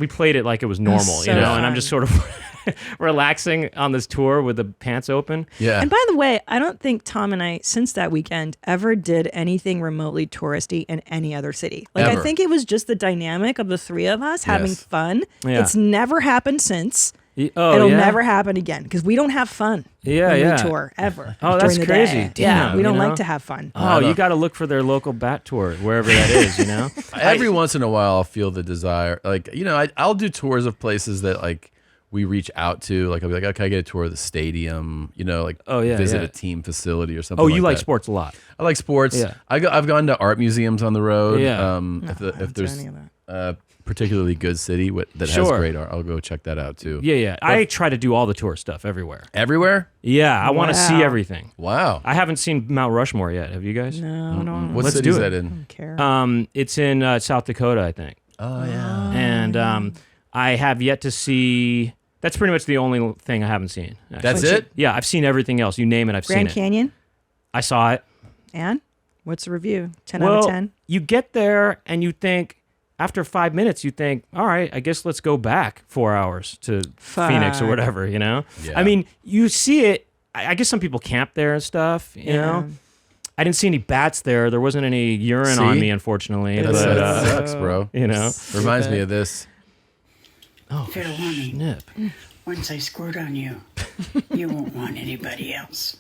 played it like it was normal, so and fun. I'm just sort of relaxing on this tour with the pants open. Yeah. And by the way, I don't think Tom and I, since that weekend, ever did anything remotely touristy in any other city. Like, Ever. I think it was just the dynamic of the three of us having fun. Yeah. It's never happened since. Oh, It'll yeah? never happen again because we don't have fun when we tour ever. Oh, that's during the crazy. day. Damn, we don't you know? like to have fun. Oh, you got to look for their local Bat Tour, wherever that is, you know? Every once in a while, I'll feel the desire. Like, I'll do tours of places that, like, we reach out to. Like, I'll be like, okay, I get a tour of the stadium, visit a team facility or something. Oh, you like like that. sports a lot. I like sports. Yeah. I've gone to art museums on the road. Yeah. If there's particularly good city that has great art, I'll go check that out too. Yeah. I try to do all the tour stuff everywhere. Everywhere? Yeah, I want to see everything. Wow. I haven't seen Mount Rushmore yet. Have you guys? No, I don't. What city is that in? I don't care. It's in South Dakota, I think. Oh yeah. And I have yet to see. That's pretty much the only thing I haven't seen. Actually. That's it? Yeah, I've seen everything else. You name it, I've Grand seen it. Canyon? I saw it. And? What's the review? 10 out of 10? You get there and you think, after 5 minutes, you think, all right, I guess let's go back 4 hours to Phoenix or whatever, you know? Yeah. I mean, you see it. I guess some people camp there and stuff, you know? I didn't see any bats there. There wasn't any urine on me, unfortunately. That sucks, bro. You know? Reminds me of this. Oh, fair warning. Snip. Once I squirt on you, you won't want anybody else.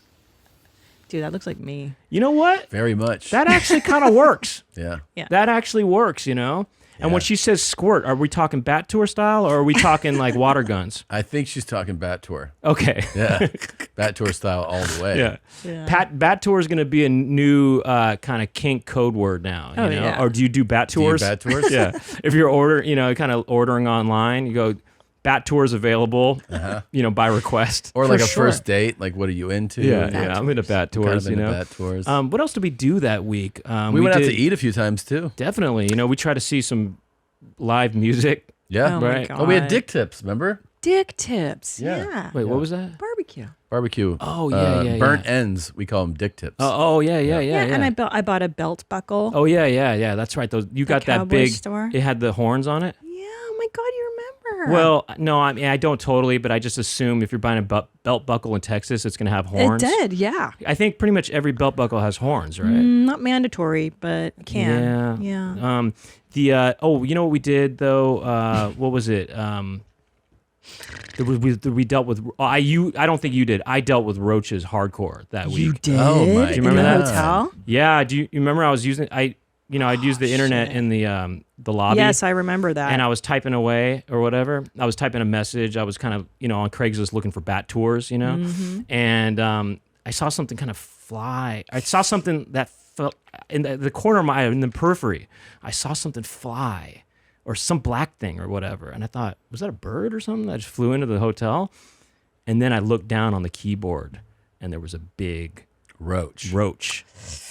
Dude, that looks like me. You know what? Very much. That actually kind of works. Yeah. That actually works, you know? And when she says squirt, are we talking Bat Tour style or are we talking like water guns? I think she's talking Bat Tour. Okay. Yeah. Bat Tour style all the way. Yeah. Bat Tour is going to be a new kind of kink code word now. You know? Yeah. Or do you do Bat Tours? Bat Tours? Yeah. If you're kind of ordering online, you go, Bat Tours available, by request. Or like a first date, like what are you into? Yeah, I'm into Bat Tours, kind of into Bat Tours. What else did we do that week? We went out to eat a few times too. Definitely. We try to see some live music. Yeah. Oh my right. God. Oh, we had dick tips, remember? Dick tips. Yeah. Wait, what was that? Barbecue. Oh, yeah. Burnt ends, we call them dick tips. Yeah. And I bought a belt buckle. Oh, yeah. That's right. You got that Cowboy big, store. it had the horns on it? Oh my God, you remember. Well, no, I mean, I don't totally, but I just assume if you're buying a belt buckle in Texas, it's going to have horns. It did, yeah. I think pretty much every belt buckle has horns, right? Not mandatory, but can. Yeah. You know what we did though? What was it? We dealt with. I don't think you did. I dealt with roaches hardcore that week. You did? Oh my! Do you remember in that? the hotel? Yeah. Do you remember I was using? I'd use the internet in the lobby. Yes, I remember that. And I was typing away or whatever. I was typing a message. I was kind of on Craigslist looking for bat tours, and I saw something kind of fly. I saw something that felt in the corner of my eye, in the periphery. I saw something fly or some black thing or whatever. And I thought, was that a bird or something that just flew into the hotel? And then I looked down on the keyboard and there was a big roach.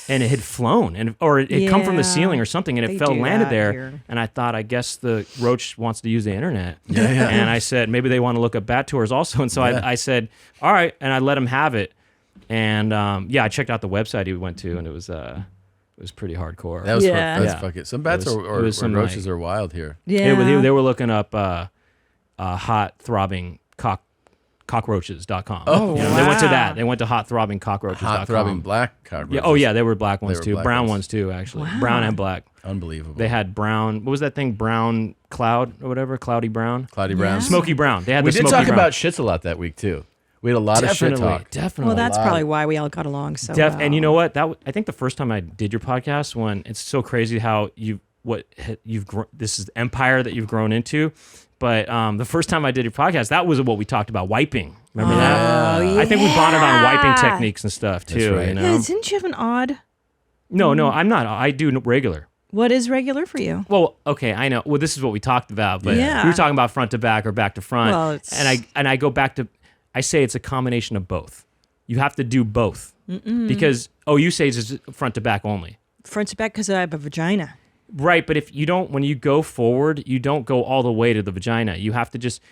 And it had flown, or it had come from the ceiling or something, and it landed there. Here. And I thought, I guess the roach wants to use the internet. Yeah. And I said, maybe they want to look up bat tours also. And so I said, all right, and I let him have it. And I checked out the website he went to, and it was pretty hardcore. That was that's fucking. Some bats or roaches are wild here. Yeah, they were looking up hot throbbing cockroaches.com. Oh, wow. They went to that. They went to hotthrobbingcockroaches.com. Hot throbbing black cockroaches. Yeah. Oh yeah, they were black ones too. Black Brown ones too, actually. Wow. Brown and black. Unbelievable. They had brown. What was that thing? Brown cloud or whatever. Cloudy brown. Cloudy brown. Smoky brown. They had. We the did smoky talk brown. about shits a lot that week too. We had a lot of shit talk. Definitely. Well, that's probably why we all got along so well. And you know what? I think the first time I did your podcast, when it's so crazy how this is empire that you've grown into. But the first time I did your podcast, that was what we talked about, wiping. Remember that? Yeah. I think we bonded on wiping techniques and stuff too. Right. Yeah, didn't you have an odd? No, I'm not. I do regular. What is regular for you? Well, okay, I know. Well, this is what we talked about, but Yeah. we were talking about front to back or back to front. Well, it's- and I go back to, I say it's a combination of both. You have to do both because you say it's just front to back only. Front to back because I have a vagina. Right, but if you don't, when you go forward, you don't go all the way to the vagina. You have to just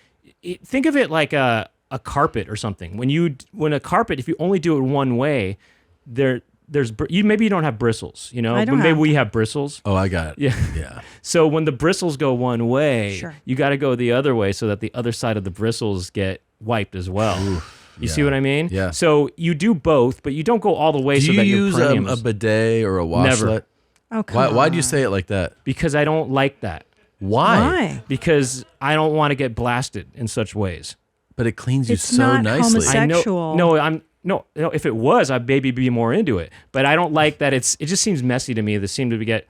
think of it like a carpet or something. When a carpet, if you only do it one way, maybe you don't have bristles, I but don't maybe have we have bristles. Oh, I got it. Yeah. So when the bristles go one way, Sure. you got to go the other way so that the other side of the bristles get wiped as well. You see what I mean? Yeah. So you do both, but you don't go all the way. Do so you that your use perineum a is- bidet or a washlet? Never. Oh, come on. Why do you say it like that? Because I don't like that. Why? Because I don't want to get blasted in such ways. But it cleans you It's so not nicely. homosexual. No, if it was, I'd maybe be more into it. But I don't like that. It just seems messy to me. This seemed to get,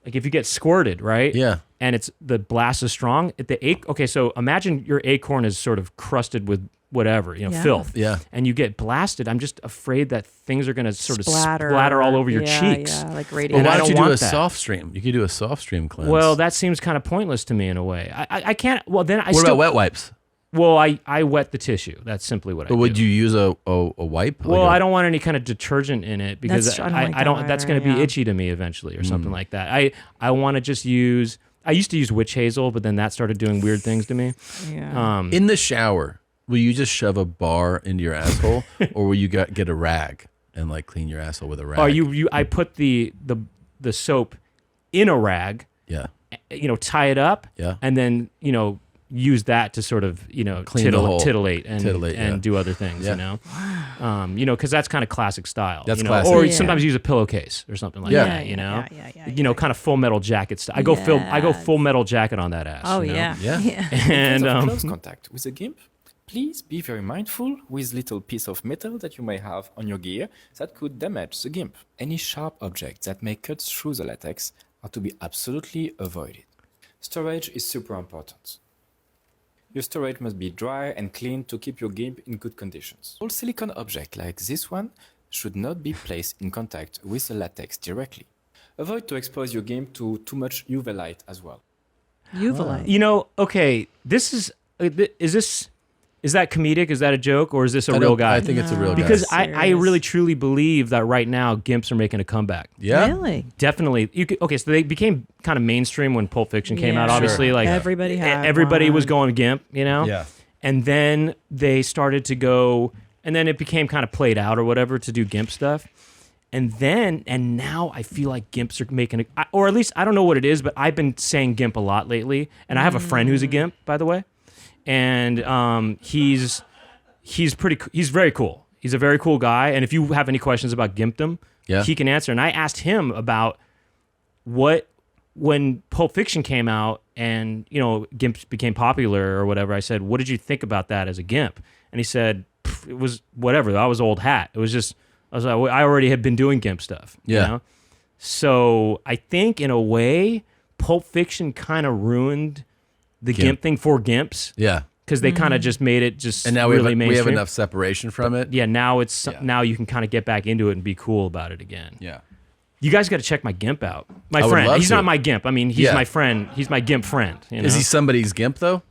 like if you get squirted, right? Yeah. And the blast is strong. Okay, so imagine your acorn is sort of crusted with whatever, Yeah. filth. Yeah. And you get blasted. I'm just afraid that things are going to sort of Splatter. splatter all over your Yeah, cheeks. yeah, like Well, radiation. And why I don't you do want a that. soft stream? You could do a soft stream cleanse. Well, that seems kind of pointless to me in a way. I can't. Well, then I what still. about wet wipes? Well, I wet the tissue. That's simply what I But do. would you use a wipe? Well, Like I don't want any kind of detergent in it because I don't like I don't. that That's either, going to be yeah. itchy to me eventually, or something like that. I want to just use. I used to use witch hazel, but then that started doing weird things to me. Yeah. In the shower, will you just shove a bar into your asshole, or will you get a rag and like clean your asshole with a rag? Oh, I put the soap in a rag. Yeah. Tie it up. Yeah. And then use that to sort of Clean the hole. titillate and yeah. do other things. Yeah. Because that's kind of classic style. That's classic. Or Yeah. sometimes use a pillowcase or something like Yeah. that. Yeah, Kind of Full Metal Jacket style. I go Full Metal Jacket on that ass. Oh, you know? yeah. Yeah. And In case of close contact with a GIMP, please be very mindful with little piece of metal that you may have on your gear that could damage the GIMP. Any sharp objects that may cut through the latex are to be absolutely avoided. Storage is super important. Your storage must be dry and clean to keep your GIMP in good conditions. All silicone objects like this one should not be placed in contact with the latex directly. Avoid to expose your GIMP to too much UV light as well. UV light. Okay, is that comedic? Is that a joke? Or is this a real guy? I think it's a real guy. Because I really truly believe that right now Gimps are making a comeback. Yeah. Really? Definitely. So they became kind of mainstream when Pulp Fiction came out, obviously. Sure. Like Everybody was going Gimp, Yeah. And then they started to go, and then it became kind of played out or whatever to do Gimp stuff. And now I feel like Gimps are making or at least I don't know what it is, but I've been saying Gimp a lot lately. And I have a friend who's a Gimp, by the way. And he's very cool. He's a very cool guy. And if you have any questions about Gimpdom, he can answer. And I asked him about when Pulp Fiction came out and Gimps became popular or whatever. I said, "What did you think about that as a Gimp?" And he said, "It was whatever. I was old hat. It was just I already had been doing Gimp stuff." Yeah. So I think in a way, Pulp Fiction kind of ruined the Gimp thing for Gimps. Yeah. Because they kind of just made it just and now really we mainstream. have enough separation from it. Yeah, now now you can kind of get back into it and be cool about it again. Yeah. You guys got to check my Gimp out. My I would friend. love He's to. not my Gimp. I mean, he's my friend. He's my Gimp friend. Is he somebody's Gimp though?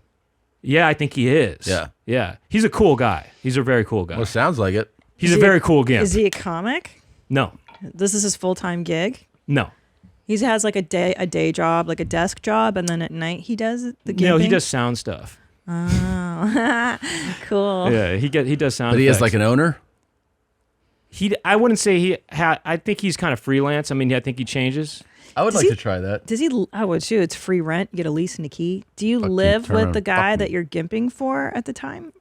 Yeah, I think he is. Yeah. Yeah. He's a cool guy. He's a very cool guy. Well, sounds like it. He's a very cool Gimp. Is he a comic? No. This is his full-time gig? No. He has like a day job, like a desk job, and then at night he does the gimping? No, he does sound stuff. Oh, cool. Yeah, he does sound. But he effects. has like an owner. I wouldn't say I think he's kind of freelance. I mean, I think he changes. I would Does like he- to try that. Does he? I would too. It's free rent. You get a lease and a key. Do you live with the guy that you're gimping for at the time?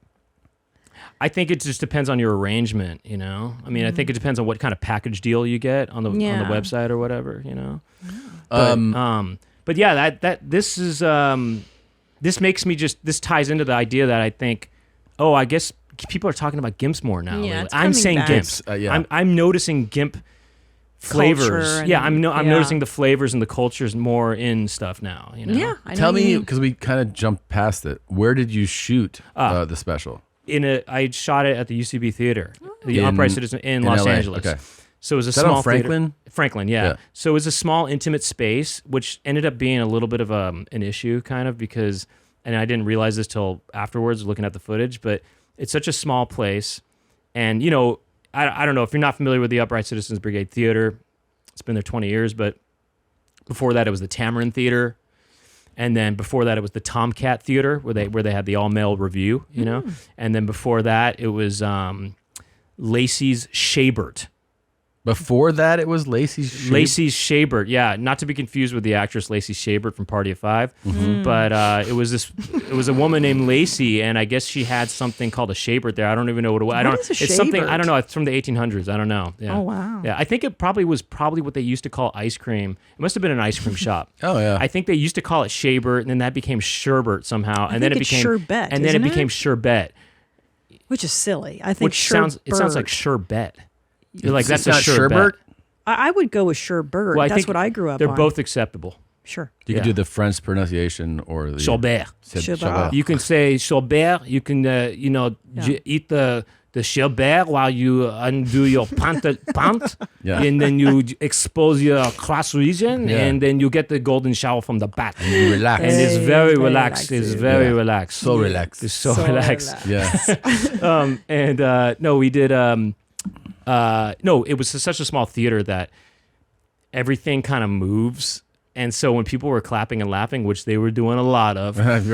I think it just depends on your arrangement, I mean, I think it depends on what kind of package deal you get on the website or whatever, But yeah, this is this makes me this ties into the idea that I think, I guess people are talking about Gimps more now. Yeah, lately. it's I'm coming saying back. Gimps. Yeah. I'm noticing Gimp flavors. Culture Yeah, I'm and- noticing the flavors and the cultures more in stuff now. Yeah, I Tell me, mean- because we kind of jumped past it. Where did you shoot the special? I shot it at the UCB Theater, the Upright Citizen in Los LA. Angeles. Okay. So it was a Is that small on Franklin? theater. Franklin, yeah. So it was a small, intimate space, which ended up being a little bit of an issue, kind of, because, and I didn't realize this till afterwards, looking at the footage, but it's such a small place. And, I don't know, if you're not familiar with the Upright Citizens Brigade Theater, it's been there 20 years, but before that, it was the Tamarind Theater. And then before that, it was the Tomcat Theater, where they had the all-male review, And then before that, it was Lacey's Shabert. Before that, it was Lacey's Shabert? Lacey's Shabert, yeah. Not to be confused with the actress Lacey Shabert from Party of Five. But it was a woman named Lacey, and I guess she had something called a Shabert there. I don't even know what it was. What is a It's something, Shabert? I don't know. It's from the 1800s. I don't know. Yeah. Oh, wow. Yeah, I think it was probably what they used to call ice cream. It must have been an ice cream shop. Oh, yeah. I think they used to call it Shabert, and then that became Sherbert somehow, and then it think it's became sherbet, and then it isn't became it? sherbet, Which is silly. I think which sounds like sherbet. You're like, It's that's a not sherbet. sherbet? I would go with sherbert. Well, I That's think what I grew up They're on. both acceptable. Sure. You can do the French pronunciation or the Chaubert. Chaubert. You can say Chaubert. You can, eat the Chaubert while you undo your pant, Yeah. and then you expose your cross region, Yeah. and then you get the golden shower from the back. And you relax. And it's very relaxed. It's very relaxed. So relaxed. It's so relaxed. Yeah. No, we did. No, it was such a small theater that everything kind of moves. And so when people were clapping and laughing, which they were doing a lot of, right?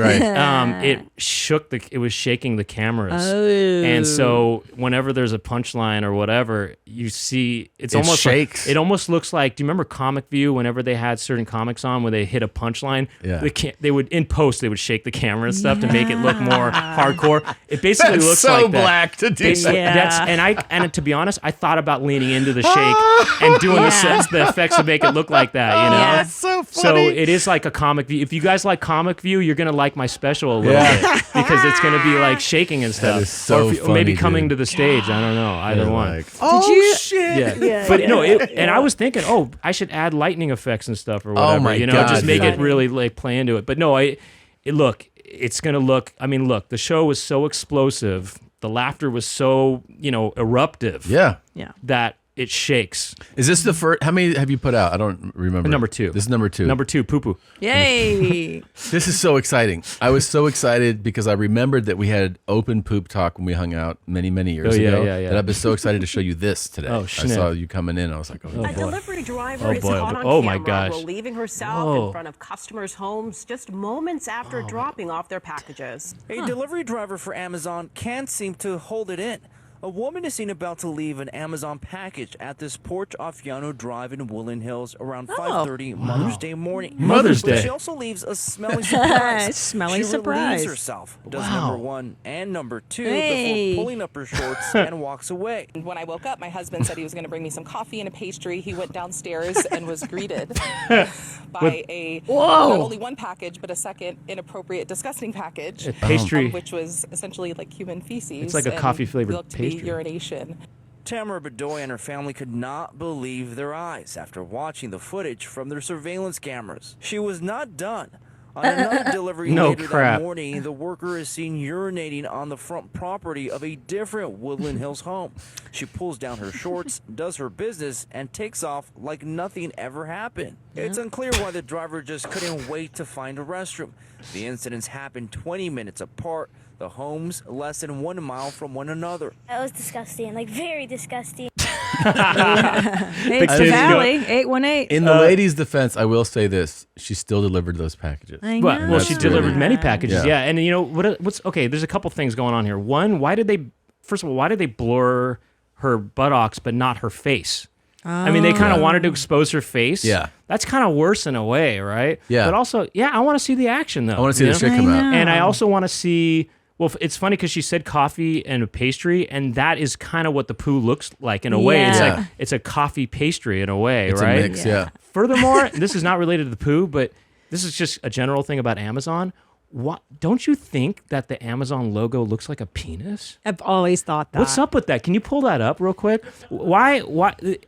It was shaking the cameras. Oh. And so whenever there's a punchline or whatever, you see it almost shakes. It almost looks like. Do you remember Comic View? Whenever they had certain comics on, when they hit a punchline, they would in post they would shake the camera and stuff to make it look more hardcore. It basically That's looks so like that. black to do that. And to be honest, I thought about leaning into the shake and doing the effects to make it look like that. You know. Yeah, it's so funny. So it is like a Comic View. If you guys like Comic View, you're gonna like my special a little bit because it's gonna be like shaking and stuff. That is so or maybe funny, coming dude. to the stage. I don't know. Either one. Like, Did you? Shit. Yeah. But no, and I was thinking, I should add lightning effects and stuff or whatever. my just God, make dude. it really like play into it. But no, it's gonna look. I mean, look, the show was so explosive. The laughter was so eruptive. Yeah. That it shakes. Is this the first? How many have you put out? I don't remember. Number 2. This is number 2. Number 2, Poo Poo. Yay! This is so exciting. I was so excited because I remembered that we had open poop talk when we hung out many, many years ago. Yeah. That I've been so excited to show you this today. Oh, I snap. saw you coming in. I was like, oh, boy. A delivery driver Oh, is boy. caught on Oh, my camera gosh. relieving herself Whoa. in front of customers' homes just moments after dropping off their packages. A delivery driver for Amazon can't seem to hold it in. A woman is seen about to leave an Amazon package at this porch off Yano Drive in Woodland Hills around 5:30 Mother's Day morning. Mother's But Day. she also leaves a smelly surprise. Smelly she surprise. relieves herself, does Wow. number 1 and number 2 Hey. before pulling up her shorts and walks away. When I woke up, my husband said he was going to bring me some coffee and a pastry. He went downstairs and was greeted by not only one package, but a second inappropriate, disgusting package. A pastry. Which was essentially like human feces. It's like a and coffee-flavored looked to be pastry. urination. Tamara Bedoy and her family could not believe their eyes after watching the footage from their surveillance cameras. She was not done. On another delivery No later crap. that morning, the worker is seen urinating on the front property of a different Woodland Hills home. She pulls down her shorts, does her business, and takes off like nothing ever happened. It's unclear why the driver just couldn't wait to find a restroom. The incidents happened 20 minutes apart. The homes less than 1 mile from one another. That was disgusting, like very disgusting. Hey, it's the kids Valley, 818. In the lady's defense, I will say this: she still delivered those packages. I Well, know. well, she That's delivered really- many packages, Yeah. yeah. And you know what's okay? There's a couple things going on here. One, why did they? First of all, why did they blur her buttocks but not her face? I mean, they kind of wanted to expose her face. Yeah. That's kind of worse in a way, right? Yeah. But also, I want to see the action though. I want to see you the know? shit come I out. know. And I also want to see. Well, it's funny because she said coffee and a pastry, and that is kind of what the poo looks like in a way. It's Yeah. like it's a coffee pastry in a way, It's right? a mix, yeah. Furthermore, this is not related to the poo, but this is just a general thing about Amazon. What don't you think that the Amazon logo looks like a penis? I've always thought that. What's up with that? Can you pull that up real quick? Why?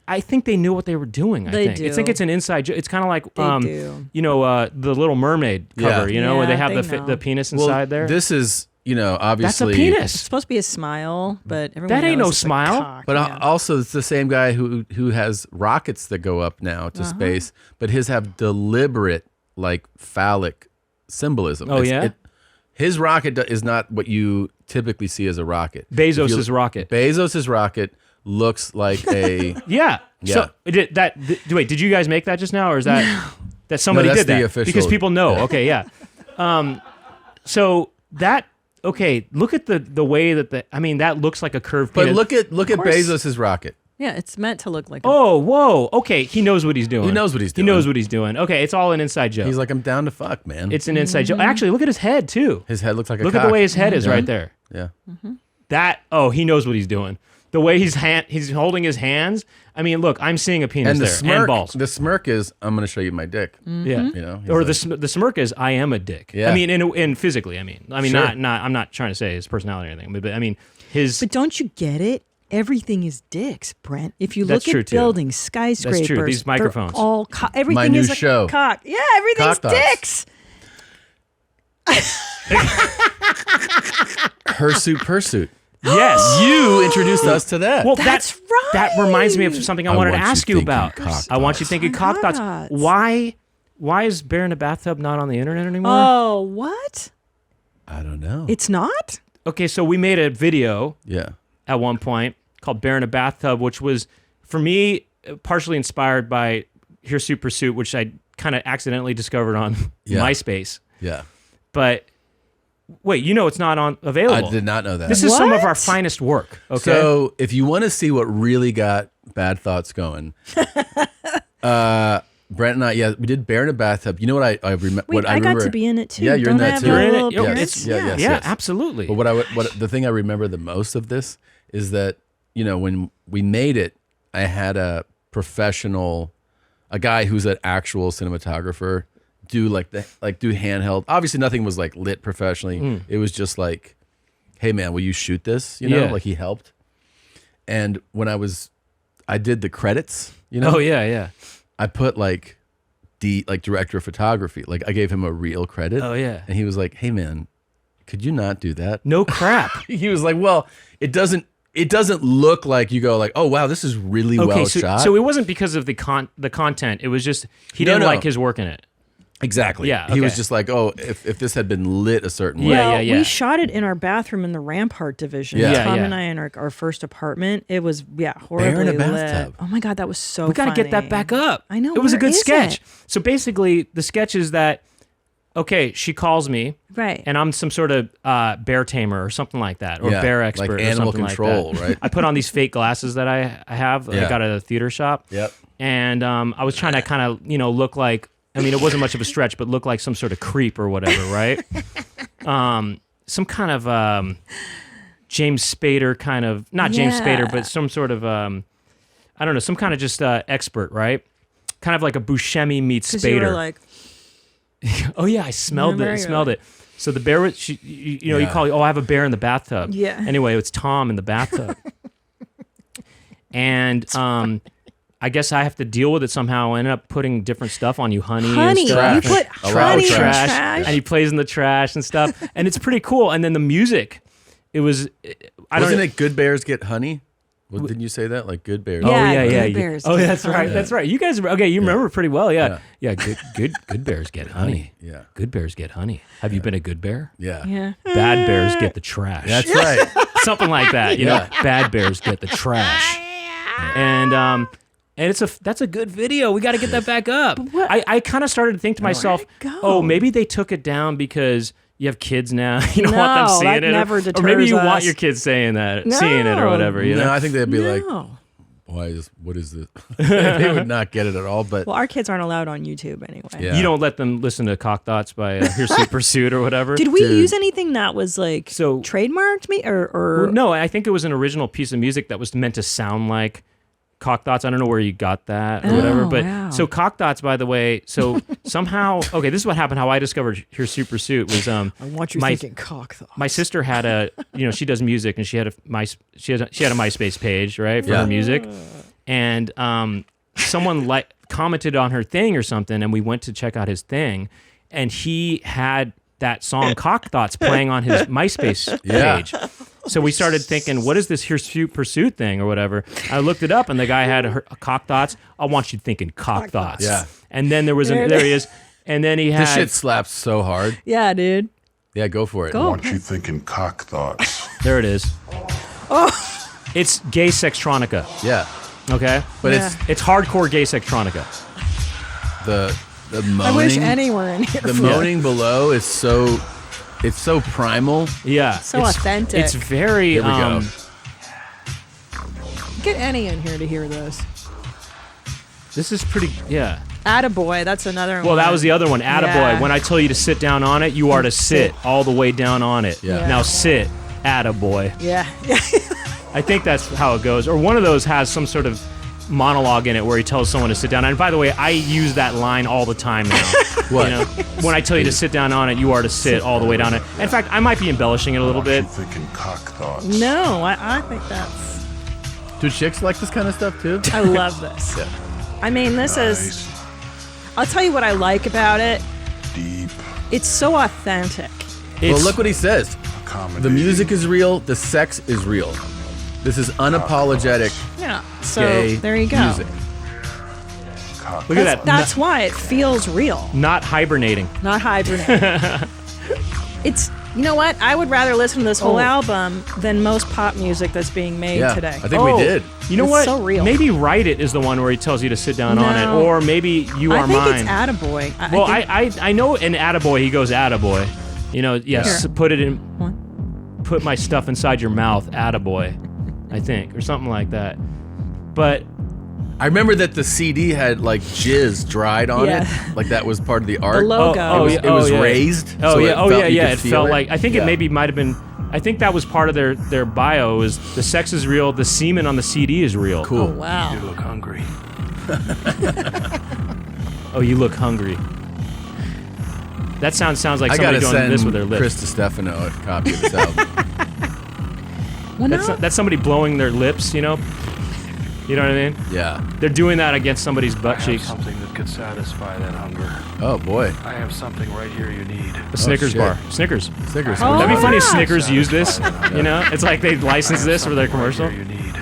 I think they knew what they were doing. I They think. I think do. it's an inside joke. It's kind of like, They do. the Little Mermaid cover. Yeah. Where they Yeah, have they know. the penis Well, inside there. This is, That's a obviously It's penis. supposed to be a smile, but everyone That ain't knows no it's a smile. cock, But yeah. also, it's the same guy who has rockets that go up now to space, but his have deliberate, like, phallic symbolism. Oh, yeah? His rocket is not what you typically see as a rocket. Bezos's rocket. Bezos's rocket looks like a... Yeah. Yeah. So wait, did you guys make that just now, or is that that somebody No, that's did that? the official- Because people know. yeah. Okay, yeah. So that look at the way that that looks like a curved But penis. look at course. Bezos's rocket. Yeah, it's meant to look like a Oh, whoa. Okay, he knows what he's doing. He knows what he's doing. He knows what he's doing. Okay, it's all an inside joke. He's like, I'm down to fuck, man. It's an inside joke. Actually, look at his head too. His head looks like a Look cock. at the way his head is Yeah. right there. Yeah. He knows what he's doing. The way he's holding his hands. I mean, look, I'm seeing a penis And the there smirk, and balls. the smirk is, I'm going to show you my dick. Yeah, he's or like- the smirk is, I am a dick. Yeah. I mean, in physically. I mean, Sure. not. I'm not trying to say his personality or anything, but I mean his. But don't you get it? everything is dicks, Brent. If you That's look true, at too. buildings, skyscrapers, That's true. These they're microphones. all everything My new is show. a cock. Yeah, everything's Cock thoughts. dicks. Pursuit. Yes. You introduced us to that. Well, That's right. That reminds me of something I wanted to want you ask you thinking about. cock I want you thoughts. thinking cock thoughts. thoughts. Why is Bear in a Bathtub not on the internet anymore? Oh, what? I don't know. It's not? Okay, so we made a video Yeah. at one point called Bear in a Bathtub, which was, for me, partially inspired by Hirsute Pursuit, which I kind of accidentally discovered on Yeah. MySpace. Yeah. But wait, it's not available. I did not know that. This is some of our finest work. Okay. So if you want to see what really got bad thoughts going, Brent and I, we did Bear in a Bathtub. You know what I remember? Wait, I got to be in it too. Yeah, you're in Don't I that have too. a You're in it. little Yeah, appearance? Yeah, absolutely. But what the thing I remember the most of this is that, when we made it, I had a professional, a guy who's an actual cinematographer do do handheld. Obviously nothing was like lit professionally. It was just like, hey man, will you shoot this? Yeah. Like he helped. And when I did the credits, Oh yeah. I put like director of photography. Like I gave him a real credit. Oh yeah. And he was like, hey man, could you not do that? No crap. He was like, well, it doesn't look like you go like, oh wow, this is really well shot. So it wasn't because of the content. It was just he didn't like his work in it. Exactly. Yeah. He was okay. just like, oh, if this had been lit a certain way. Yeah, Well, yeah. we shot it in our bathroom in the Rampart division. Yeah. Tom Yeah. and I in our first apartment. It was horribly Bear in a lit. bathtub. Oh my god, that was so. We got to get that funny. back up. I know. It was a where good is sketch. it? So basically, the sketch is that, okay, she calls me, Right. and I'm some sort of bear tamer or something like that, or Yeah, bear like expert, animal or something control, like that. right? I put on these fake glasses that I have. Yeah. I got at a theater shop. Yep. And I was trying to kind of look like. I mean, it wasn't much of a stretch, but look like some sort of creep or whatever, right? Some kind of James Spader kind of, not James Spader, but some sort of, I don't know, some kind of just expert, right? Kind of like a Buscemi meets 'Cause Spader. you were like, oh yeah, I smelled it. I smelled it. So the bear was, you call, I have a bear in the bathtub. Yeah. Anyway, it's Tom in the bathtub. And I guess I have to deal with it somehow. I ended up putting different stuff on you, honey and stuff. You put A lot honey of in trash. trash. And he plays in the trash and stuff. And it's pretty cool. And then the music, it was, Wasn't it Good Bears Get Honey? Well, didn't you say that? Like Good Bears. Oh Yeah, yeah. good bears Oh, get that's right. honey. That's right. You guys, you remember pretty well. Yeah. Good bears get honey. Yeah. Good bears get honey. Have you been a good bear? Yeah. Yeah. Bad bears get the trash. That's right. Something like that. You Yeah. know, bad bears get the trash. And that's a good video. We got to get that back up. I kind of started to think to myself, go? oh, maybe they took it down because you have kids now. You don't want them No, seeing that it, never or maybe you deters want us. your kids saying that, seeing it, or whatever. You No, know? I think they'd be like, No. what is this? They would not get it at all. But Well, our kids aren't allowed on YouTube anyway. yeah. You don't let them listen to Cock Thoughts by Hirsute Pursuit or whatever. Did we Dude. use anything that was like So- trademarked me or Well, no, I think it was an original piece of music that was meant to sound like Cock Thoughts. I don't know where you got that or whatever. But wow. so Cock Thoughts, by the way, so somehow, okay, this is what happened. How I discovered Hirsute Pursuit was I want you thinking cock thoughts. my sister had a, she does music and she had a MySpace page, right, for Yeah. her music. And someone commented on her thing or something, and we went to check out his thing, and he had that song Cock Thoughts playing on his MySpace Yeah. page. So we started thinking, what is this Hirsute Pursuit thing or whatever? I looked it up, and the guy had a Cock Thoughts. I want you thinking Cock Thoughts. Yeah. And then there he is. And then he had this shit slaps so hard. Yeah, dude. Yeah, go for it. Go. Want you thinking cock thoughts. There it is. Oh. It's gay sextronica. Yeah. Okay, But Yeah. it's hardcore gay sextronica. the moaning. I wish any were in here. The for moaning below is so primal. Yeah, So it's, authentic. It's very. Here we go. Get Annie in here to hear this. This is pretty. Yeah. Attaboy, that's another one. Well, that was the other one. Attaboy. Yeah. When I tell you to sit down on it, you are to sit all the way down on it. Yeah. Now sit. Attaboy. Yeah. I think that's how it goes. Or one of those has some sort of monologue in it where he tells someone to sit down. And by the way, I use that line all the time now. What? You know, when I tell you to sit down on it, you are to sit all the way down it. In fact, I might be embellishing it a little bit. Thinking cock thoughts. No, I think that's. Do chicks like this kind of stuff too? I love this. Yeah. I mean, this is. I'll tell you what I like about it. Deep. It's so authentic. Well, look what he says. The music is real. The sex is real. This is unapologetic. Yeah. So gay there you go. Music. Look at that. That's why it feels real. Not hibernating. Not hibernating. It's. You know what? I would rather listen to this whole album than most pop music that's being made today. I think we did. You know It's what? so real. Maybe Write It is the one where he tells you to sit down on it, or maybe You Are Mine. I think it's Attaboy. Well, I know in Attaboy he goes Attaboy. You know, yes, Here. put it in. Put my stuff inside your mouth, Attaboy. I think, or something like that. But I remember that the CD had like jizz dried on Yeah. it, like that was part of the art. The logo. It was raised. Oh so yeah, you It could feel felt like. I think it maybe might have been. I think that was part of their bio. Was the sex is real? The semen on the CD is real. Cool. Oh wow. You look hungry. Oh, you look hungry. That sounds like I somebody gotta doing send this with their lips. Chris Stefano a copy of this album. Well, That's somebody blowing their lips, you know? You know what I mean? Yeah. They're doing that against somebody's butt cheeks. Something that could satisfy that hunger. Oh boy. I have something right here you need. A Snickers shit. bar. Snickers. Snickers. Oh, That'd be funny if yeah. Snickers used this. You know? It's like they licensed this for their commercial. You need.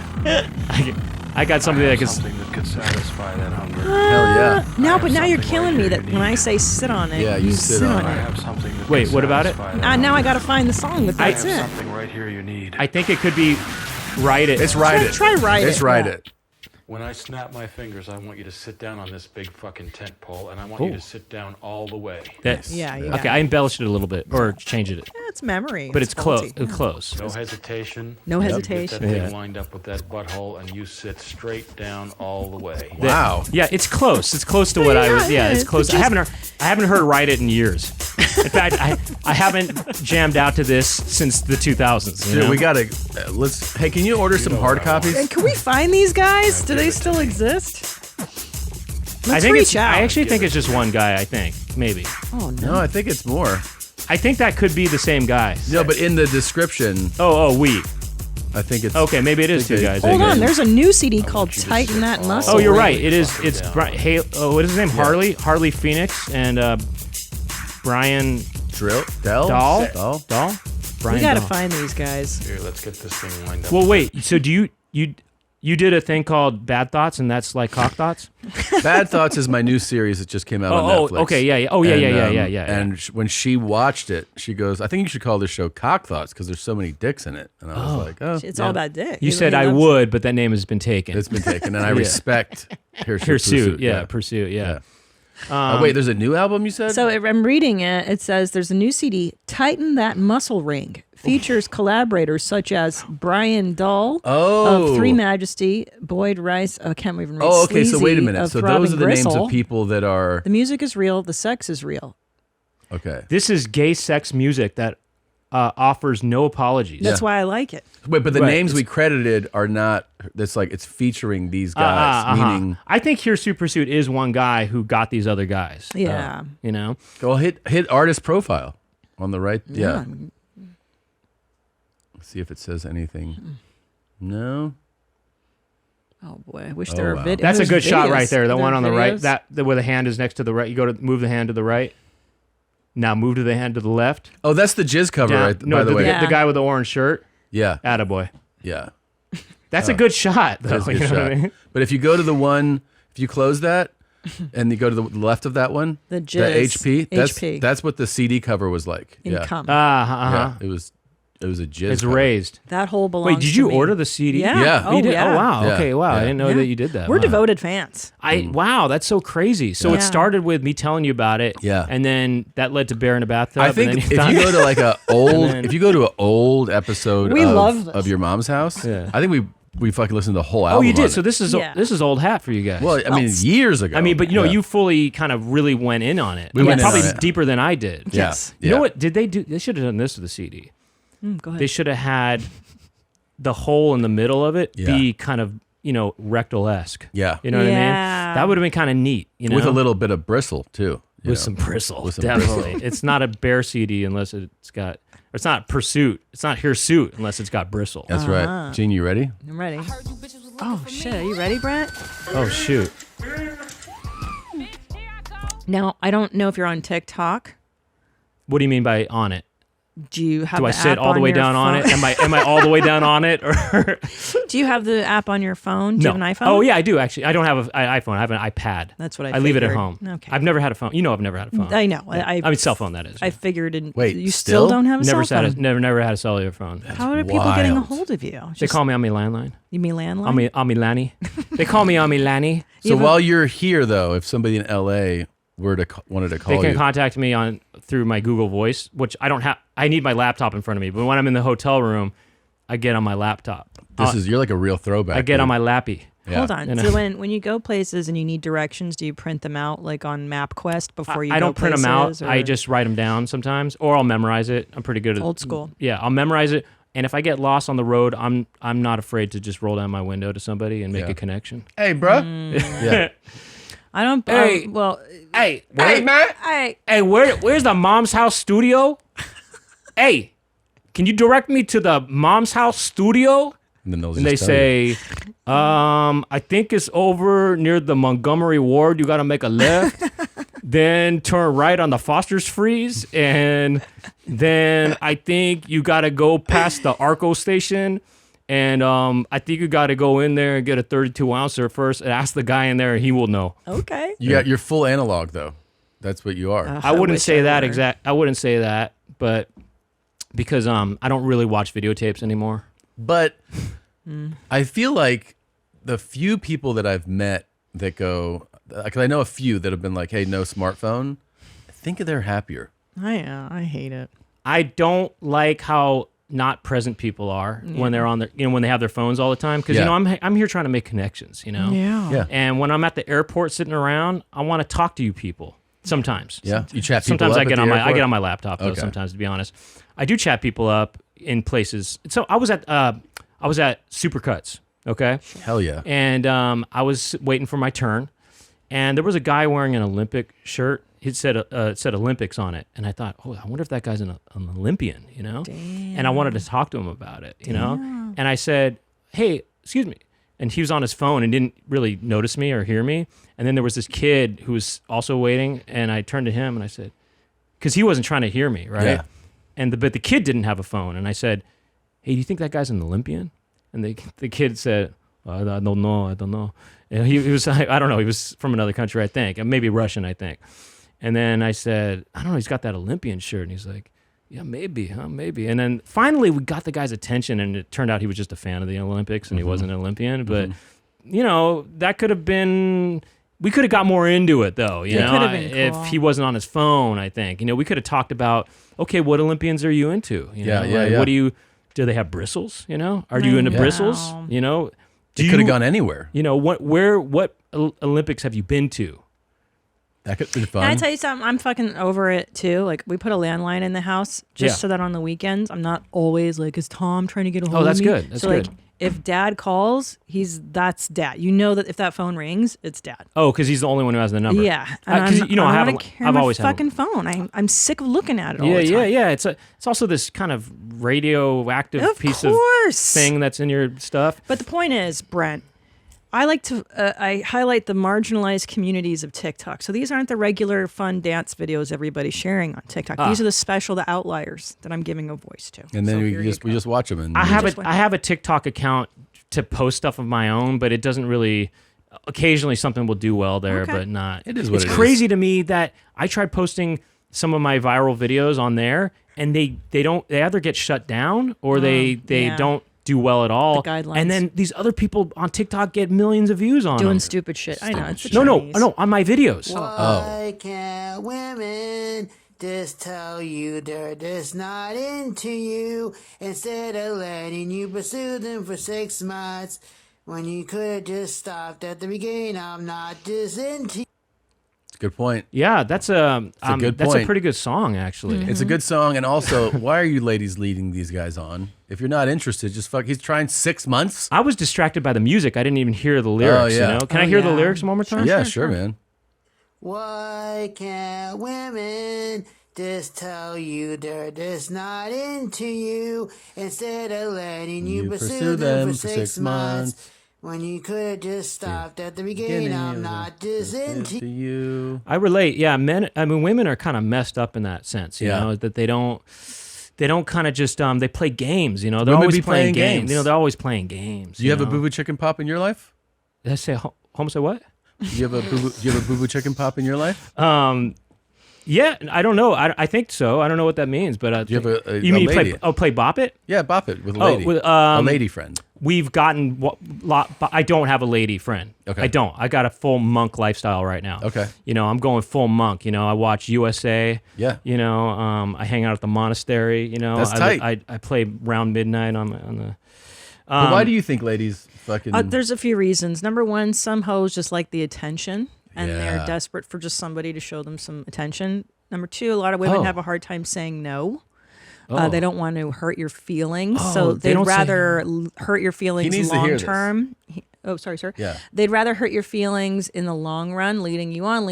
I got something that could. Something that could satisfy that hunger. Hell yeah. No, but now you're killing me. That when I say sit on it, Yeah, you sit on I it. have something that Wait, could what about it? satisfy that now I got to find the song that I that's have it. something right here you need. I think it could be Write It. It's Write It. Try Write It's It. Write Yeah. It. When I snap my fingers, I want you to sit down on this big fucking tent pole, and I want you to sit down all the way. Yeah, you Okay, got I it. embellished it a little bit, or changed it. Yeah, it's memory. But it's close. faulty. Close. No hesitation. No Get hesitation. that thing Yeah. lined up with that butthole, and you sit straight down all the way. Wow. Yeah, it's close. It's close to what I was. Yeah, it's it's close. just- I haven't heard Write It in years. In fact, I haven't jammed out to this since the 2000s. You Dude, know? we gotta let's. Hey, can you order some hard copies? And can we find these guys? Do they still exist? Let's I think reach it's. out. I actually think it's just one guy. I think maybe. Oh no. No, I think it's more. I think that could be the same guy. No, but in the description, we. I think it's Okay, maybe it is two guys. Hold on, there's a new CD called Tighten That Muscle. Oh, you're right. It is. It's what is his name? Harley Phoenix and Brian Dahl. Dahl. Brian We gotta Dahl. find these guys. Here, let's get this thing lined up. Well, wait. So do you did a thing called Bad Thoughts, and that's like cock thoughts? Bad Thoughts is my new series that just came out on Netflix. Okay, yeah. Oh, yeah, And, yeah. And when she watched it, she goes, "I think you should call this show Cock Thoughts because there's so many dicks in it." And I was like, "Oh, It's all about dick. You said He I loves- would, but that name has been taken. It's been taken, and I Yeah. respect Pursuit. Yeah, Pursuit. Yeah. Wait, there's a new album you said? So I'm reading it. It says there's a new CD, Tighten That Muscle Ring. Features collaborators such as Brian Dahl of Three Majesty, Boyd Rice. I can't even read. Oh, okay. So wait a Sleazy minute. of So Throbbing those are the names Gristle. of people that are. The music is real. The sex is real. Okay. This is gay sex music that offers no apologies. That's why I like it. Wait, but the Right. names we credited are not. That's like it's featuring these guys, meaning. I think Pursuit Pursuit is one guy who got these other guys. Yeah. You know. Go hit artist profile on the right. Yeah. See if it says anything. No. Oh boy, I wish there were videos. That's a good shot right there. The Are one there on the right, videos? where the hand is next to the right. You go to move the hand to the right. Now move to the hand to the left. Oh, that's the jizz cover, right? No, by the way. the guy with the orange shirt. Yeah. Attaboy. Yeah. That's a good shot, though. That is a good you know shot. what I mean? But if you go to the one, if you close that, and you go to the left of that one, The jizz. HP, HP. that's what the CD cover was like. In yeah. cum. Yeah, it was a jizz. It's cover. raised. That whole belongs. Wait, did to you me. order the CD? Yeah. Yeah. Oh, You did? yeah. Oh wow. Yeah. Okay. Wow. I didn't know Yeah. that you did that. We're Wow. devoted fans. Wow, that's so crazy. So Yeah. it started with me telling you about it. Yeah. And then that led to Bear in a Bathtub. I and think then if you go to like a old, then- if you go to an old episode We love this. of Your Mom's House, Yeah. I think we fucking listened to the whole Oh, album. you on did. it. So this is old hat for you guys. Well, I mean, years ago. I mean, but Yeah. you fully kind of really went in on it. We I mean, went in probably on it. deeper than I did. Yeah. Yes. You know Yeah. what? Did they do? They should have done this with the CD. Go ahead. They should have had the hole in the middle of it be kind of rectal-esque. Yeah. You know what I mean? Yeah. That would have been kind of neat. You know, with a little bit of bristle too. you with know. some bristle. With some definitely. bristle. It's not a Bear CD unless it's got. Or it's not Pursuit. It's not Pursuit unless it's got bristle. That's right. Gene, you ready? I'm ready. Oh shit! Are you ready, Brent? Oh shoot. Now I don't know if you're on TikTok. What do you mean by on it? Do you have? Do I the sit app all the on way your down on phone? it? Am I all the way down on it? Or Do you have the app on your phone? Do you have an iPhone? Oh yeah, I do actually. I don't have an iPhone. I have an iPad. That's what I leave it at figured. home. Okay. I've never had a phone. You know, I've never had a phone. I know. Yeah. I mean, cell phone that is. I figured. Wait, you still don't have a never cell phone? Never had a cellular phone. How are people getting a hold of you? They call me on my landline. You mean landline? On me Lanny. They call me on me Lanny. So while you're here, though, if somebody in LA were to wanted to call they can you, contact me through my Google Voice, which I don't have. I need my laptop in front of me. But when I'm in the hotel room, I get on my laptop. you're like a real throwback. I get on dude. my lappy. Yeah. Hold on. So when you go places and you need directions, do you print them out like on MapQuest before you? I go don't print them out. places, I or- just write them down sometimes, or I'll memorize it. I'm pretty good at Old school. Yeah, I'll memorize it. And if I get lost on the road, I'm not afraid to just roll down my window to somebody and make a connection. Hey, bro. Yeah. I don't. Hey. Well. Hey, man. Hey. Where's the Mom's House studio? Hey, can you direct me to the Mom's House studio? And then they'll And they just tell you. say, I think it's over near the Montgomery Ward. You got to make a left, then turn right on the Foster's Freeze, and then I think you got to go past the Arco station. And I think you got to go in there and get a 32 ouncer first and ask the guy in there, and he will know. Okay. You got your full analog, though. That's what you are. I wouldn't say that were. exact. I wouldn't say that, but because I don't really watch videotapes anymore. But I feel like the few people that I've met that go, because I know a few that have been like, hey, no smartphone, I think they're happier. I hate it. I don't like how not present people are when they're on their, when they have their phones all the time. Because I'm here trying to make connections. Yeah. And when I'm at the airport sitting around, I want to talk to you people. Sometimes. Yeah. You chat people Sometimes up I at get the on my airport? my laptop though. Okay. Sometimes, to be honest, I do chat people up in places. So I was at Supercuts. Okay. Hell yeah. And I was waiting for my turn, and there was a guy wearing an Olympic shirt. It said Olympics on it, and I thought, oh, I wonder if that guy's an Olympian, Damn. And I wanted to talk to him about it, And I said, hey, excuse me. And he was on his phone and didn't really notice me or hear me. And then there was this kid who was also waiting, and I turned to him and I said, because he wasn't trying to hear me, right? Yeah. But the kid didn't have a phone, and I said, hey, do you think that guy's an Olympian? And the kid said, I don't know. And he was, I don't know, he was from another country, I think, and maybe Russian, I think. And then I said, I don't know, he's got that Olympian shirt. And he's like, yeah, maybe. And then finally we got the guy's attention, and it turned out he was just a fan of the Olympics, and he wasn't an Olympian. But, that could have been, we could have got more into it, though, It could have been cool. if he wasn't on his phone, I think. We could have talked about, okay, what Olympians are you into? What do they have bristles? Are you into bristles? It could have gone anywhere. What Olympics have you been to? That could have been fun. Can I tell you something? I'm fucking over it too. Like, we put a landline in the house just so that on the weekends I'm not always like, is Tom trying to get a hold of me? Oh, that's good. That's good. Like, if Dad calls, that's Dad. You know that if that phone rings, it's Dad. Oh, because he's the only one who has the number. Yeah, Because and I've always had fucking phone. I'm sick of looking at it all Yeah, the time. yeah. It's also this kind of radioactive piece of thing that's in your stuff. But the point is, Brent, I like to I highlight the marginalized communities of TikTok. So these aren't the regular fun dance videos everybody's sharing on TikTok. These are the special, the outliers that I'm giving a voice to. And then So we here you just watch them. And I have a TikTok account to post stuff of my own, but it doesn't really. Occasionally, something will do well there, but not. It is what it's it is. crazy to me that I tried posting some of my viral videos on there, and they either get shut down or they don't do well at all. The guidelines. And then these other people on TikTok get millions of views on Doing them. stupid shit. I know. It's the No, Chinese. on my videos. Why can't women just tell you they're just not into you instead of letting you pursue them for 6 months when you could have just stopped at the beginning? I'm not just into you. It's a good point. Yeah, that's a good that's point. a pretty good song, actually. It's a good song, and also, why are you ladies leading these guys on? If you're not interested, just fuck. He's trying 6 months. I was distracted by the music. I didn't even hear the lyrics. yeah. Can I hear the lyrics one more time? Yeah, sure, man. Why can't women just tell you they're just not into you instead of letting you pursue them for 6 months when you could have just stopped at the beginning. I'm not just into you. I relate. Yeah, women are kind of messed up in that sense. You know, that they don't kind of just they play games. You know, they're Women always be playing playing games. games. You know, they're always playing games. Do you have a know? boo boo chicken pop in your life? Did I say home say what? Do you have a boo boo chicken pop in your life? Yeah, I don't know. I think so. I don't know what that means, but do you have a you mean lady? play Bop It? Yeah, Bop It with a lady. A lady friend. We've gotten I don't have a lady friend. Okay. I don't. I got a full monk lifestyle right now. Okay. You know, I'm going full monk. You know, I watch USA. Yeah. You know, I hang out at the monastery. You know, That's tight. I play around midnight on the. But why do you think ladies fucking? There's a few reasons. Number one, some hoes just like the attention, and Yeah. they're desperate for just somebody to show them some attention. Number two, a lot of women have a hard time saying no. They don't want to hurt your feelings, so they'd rather hurt your feelings needs to hear long this. term. Sorry, sir. Yeah. They'd rather hurt your feelings in the long run, leading you on,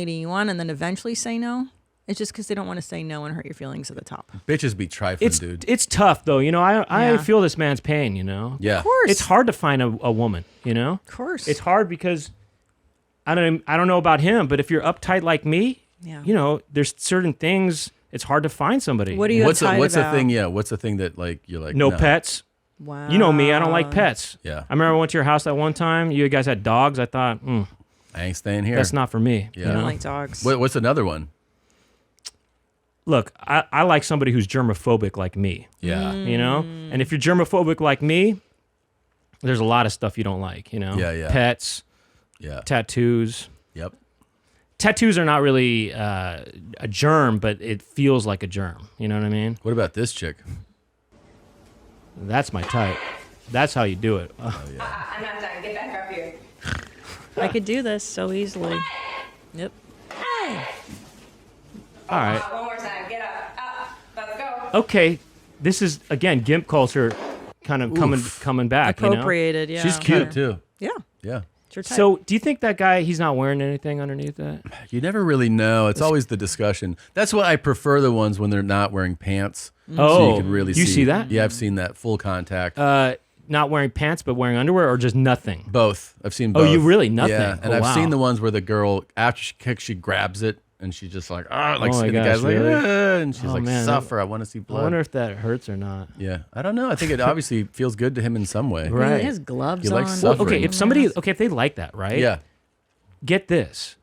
and then eventually say no. It's just because they don't want to say no and hurt your feelings at the top. Bitches be trifling, dude. It's tough though. You know, I Yeah. feel this man's pain. You know. Yeah. Of course. It's hard to find a woman. You know. Of course. It's hard because I don't know about him, but if you're uptight like me, you know, there's certain things. It's hard to find somebody. What are you What's uptight what's about? the thing? Yeah. What's the thing that like you're like No pets. Wow. You know me. I don't like pets. Yeah. I remember I went to your house that one time. You guys had dogs. I thought, I ain't staying here. that's not for me. Yeah. You I know? don't like dogs. What's another one? Look, I like somebody who's germophobic like me. Yeah. You know? And if you're germophobic like me, there's a lot of stuff you don't like, you know? Yeah, yeah. Pets, tattoos. Yep. Tattoos are not really a germ, but it feels like a germ. You know what I mean? What about this chick? That's my type. That's how you do it. I'm not done. Get back up here. I could do this so easily. Yep. All right. One more time. Get up. Up. Let's go. Okay. This is, again, Gimp culture kind of coming back. Appropriated, you know? yeah. She's cute too. Yeah. Yeah. It's your type. So, do you think that guy, he's not wearing anything underneath that? You never really know. It's always the discussion. That's why I prefer the ones when they're not wearing pants. So Oh, you can really you see that? Yeah, I've seen that full contact. Not wearing pants, but wearing underwear, or just nothing? Both. I've seen Oh, both. you really? Nothing? Yeah, and Oh, I've wow. seen the ones where the girl, after she kicks, she grabs it, and she's just like, Oh my and the gosh, guy's like, really? and she's Oh, like, man. suffer. I want to see blood. I wonder if that hurts or not. Yeah, I don't know. I think it obviously feels good to him in some way. Right. He has gloves He likes on. suffering. Okay, if somebody, if they like that, right? Yeah. Get this.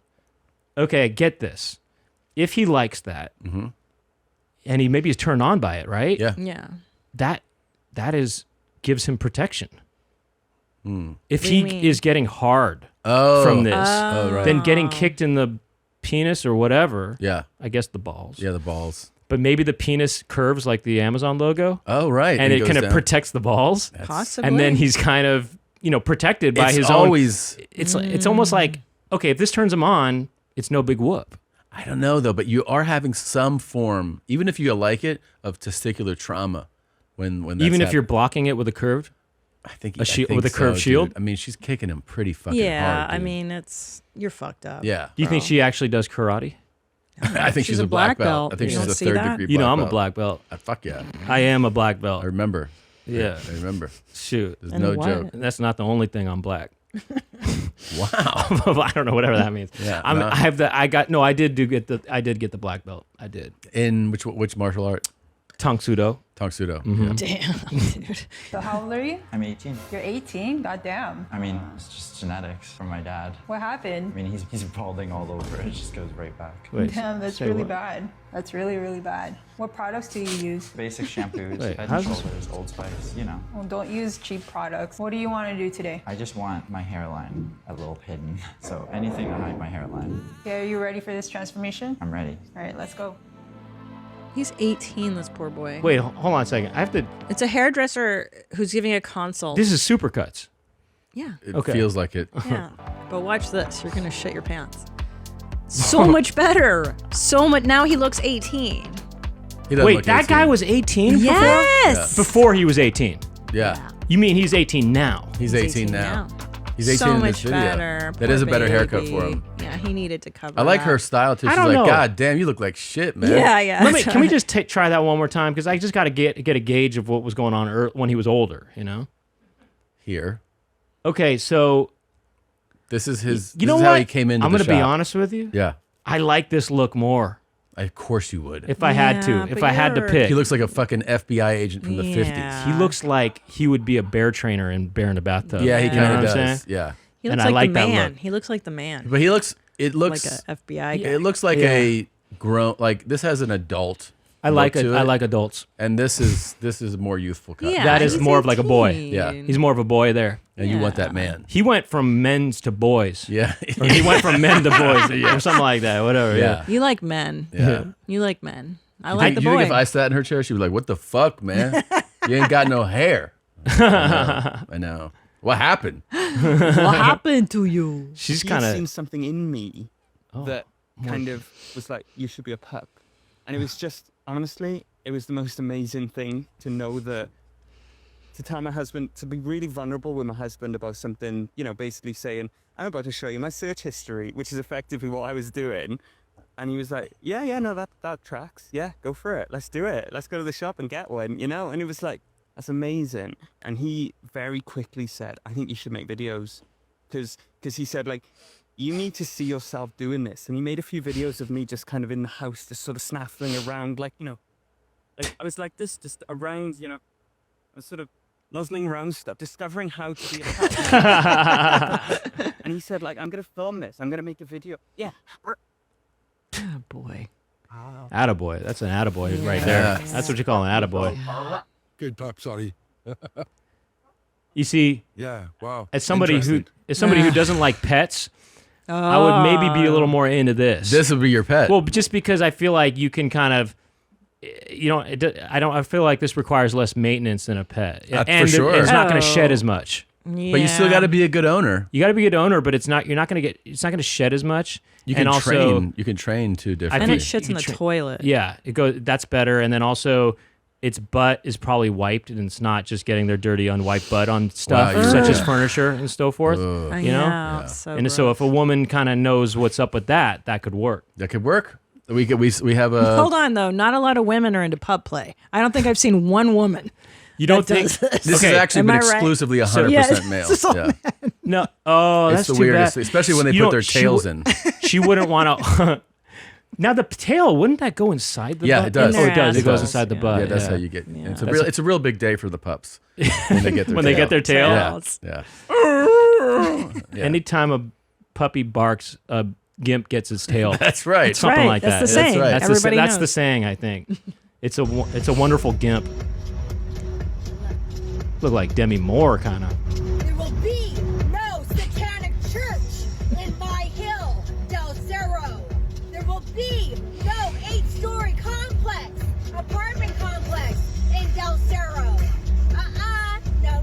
Okay, get this. If he likes that, and he maybe is turned on by it, right? Yeah. Yeah. That is gives him protection. If What do you he mean? is getting hard Oh. from this, Oh, right. then getting kicked in the penis or whatever. Yeah. I guess the balls. Yeah, the balls. But maybe the penis curves like the Amazon logo. Oh, right. And He it kind goes of down. protects the balls. Possibly. And then he's kind of, protected by It's his always- own. It's almost like, okay, if this turns him on, it's no big whoop. I don't know though, but you are having some form, even if you like it, of testicular trauma when that's Even if happening. you're blocking it with a curved, I think a shield with a so, curved dude. shield. I mean, she's kicking him pretty fucking Yeah, hard. I dude. mean, you're fucked up. Yeah. Do you think bro. she actually does karate? I think she's a black belt. I think You she's don't a see third that? degree. You know, black I'm a belt. black belt. Fuck yeah. I am a black belt. I remember. Yeah. I remember. Shoot. There's And no what? joke. And that's not the only thing I'm black. Wow. I don't know whatever that means. Yeah, I no. have the. I did get the black belt. I did. In which martial art? Tang Sudo. Tang Sudo. Mhm. Yeah. Damn, dude. So how old are you? I'm 18. You're 18? Goddamn. I mean, it's just genetics from my dad. What happened? I mean, he's balding all over. It just goes right back. Wait, Damn, that's say really what? bad. That's really, really bad. What products do you use? Basic shampoos, Wait, Head how's and this- Shoulders, Old Spice, you know. Well, don't use cheap products. What do you want to do today? I just want my hairline a little hidden. So anything to hide my hairline. Okay, are you ready for this transformation? I'm ready. All right, let's go. He's 18, this poor boy. Wait, hold on a second. I have to. It's a hairdresser who's giving a consult. This is Supercuts. Yeah. It Okay. feels like it. Yeah. But watch this. You're going to shit your pants. So much better. So much. Now he looks 18. He doesn't Wait, look that 18. guy was 18 Yes. before he was 18. Yeah. You mean he's 18 now? He's 18 now. He's 18 so in much this video. better. That Poor is a better haircut baby. for him. Yeah, he needed to cover I like that. her style too. I She's don't like, know. God damn, you look like shit, man. Yeah, yeah. Can we just try that one more time? Because I just got to get a gauge of what was going on when he was older. You know. Here. Okay, so this is his. You this know is what? how he came into I'm the gonna be shop. honest with you. Yeah. I like this look more. Of course you would. If I had to. If I had to pick. He looks like a fucking FBI agent from the 50s. He looks like he would be a bear trainer in Bear in a Bathtub. Yeah, he You know kind what of I'm does. saying? Yeah. He looks And I like like the that man. look. He looks like the man. But it looks like a FBI guy. It looks like a grown, like this has an adult. I like look it. to I like adults. And this is a more youthful cut. Yeah, that is he's more of like a boy. 18. Yeah. He's more of a boy there. And you want that man. He went from men's to boys. Yeah. Or he went from men to boys. Or something like that. Whatever. Yeah. You like men. Yeah. You like men. I You like think, the you boy. think if I sat in her chair, she'd be like, "What the fuck, man? You ain't got no hair." I know. What happened? What happened to you? She's He'd kind seen of. something in me that more- kind of was like, you should be a pup. And it was just, honestly, it was the most amazing thing to know that, to tell my husband, to be really vulnerable with my husband about something, you know, basically saying, I'm about to show you my search history, which is effectively what I was doing. And he was like, yeah, no, that tracks. Yeah, go for it. Let's do it. Let's go to the shop and get one, you know? And it was like, that's amazing. And he very quickly said, I think you should make videos. Because he said, like, you need to see yourself doing this. And he made a few videos of me just kind of in the house, just sort of snaffling around, like, you know, like I was like this, just around, you know, I was sort of nuzzling around stuff, discovering how to be a pup. And he said, like, I'm going to film this. I'm going to make a video. Yeah. Oh, boy. Attaboy. That's an attaboy right there. That's what you call an attaboy. Good pup, sorry. You see, Yeah, wow. as somebody Interesting. who doesn't like pets, I would maybe be a little more into this. This would be your pet. Well, just because I feel like you can kind of, you know, I feel like this requires less maintenance than a pet, for sure. It's not going to shed as much. Yeah. But you still got to be a good owner. You got to be a good owner, but it's not going to shed as much. You can and also, train. You can train too And differently. it shits in the toilet. Yeah, it goes. That's better. And then also, its butt is probably wiped, and it's not just getting their dirty, unwiped butt on stuff Wow, such as yeah. furniture and so forth. Ugh. You know, Yeah, so and so if a woman kind of knows what's up with that, that could work. That could work. We have a. Hold on, though. Not a lot of women are into pub play. I don't think I've seen one woman. You don't that think does this. This Okay. has actually Am been I right? exclusively 100% Yeah, male. it's all Yeah. No, oh, It's that's the too weirdest, bad. especially when they You put know, their she tails w- in. She wouldn't want to. Now the tail, wouldn't that go inside the Yeah, butt? it does. Oh, it does. It It goes does, inside the yeah. butt. Yeah, that's how you get. Yeah. It's a real big day for the pups when they get their When tail. they get their tail? Yeah. Yeah. Anytime a puppy barks, a gimp gets its tail. That's right. It's something Right, like that's that. the saying. right. Everybody That's the knows. saying. I think it's a wonderful gimp. Look like Demi Moore, kind of. There will be no satanic church in my hill, Del Cerro. There will be no 8-story complex, apartment complex in Del Cerro.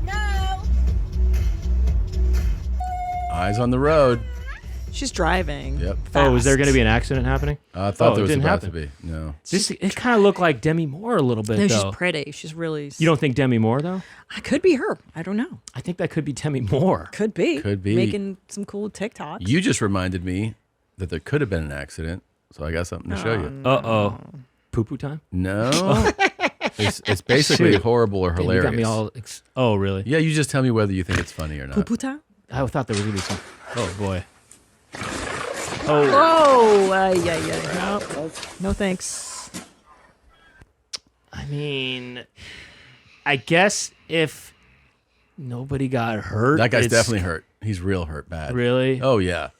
No. Eyes on the road. She's driving. Yep. Oh, is there fast. going to be an accident happening? I thought Oh, there it was didn't about happen. to be. No. It kind of looked like Demi Moore a little bit, No, though. she's pretty. She's really. You don't think Demi Moore, though? I could be her. I don't know. I think that could be Demi Moore. Could be. Could be. Making some cool TikToks. You just reminded me that there could have been an accident, so I got something to show you. Uh-oh. Poo-poo time? No. It's basically Shoot. horrible or Damn, hilarious. you got me all oh, really? Yeah, you just tell me whether you think it's funny or not. Puputa? I thought there was going to be some... Oh, boy. Oh, yeah. No, thanks. I mean, I guess if nobody got hurt... That guy's it's- definitely hurt. He's real hurt bad. Really? Oh, yeah.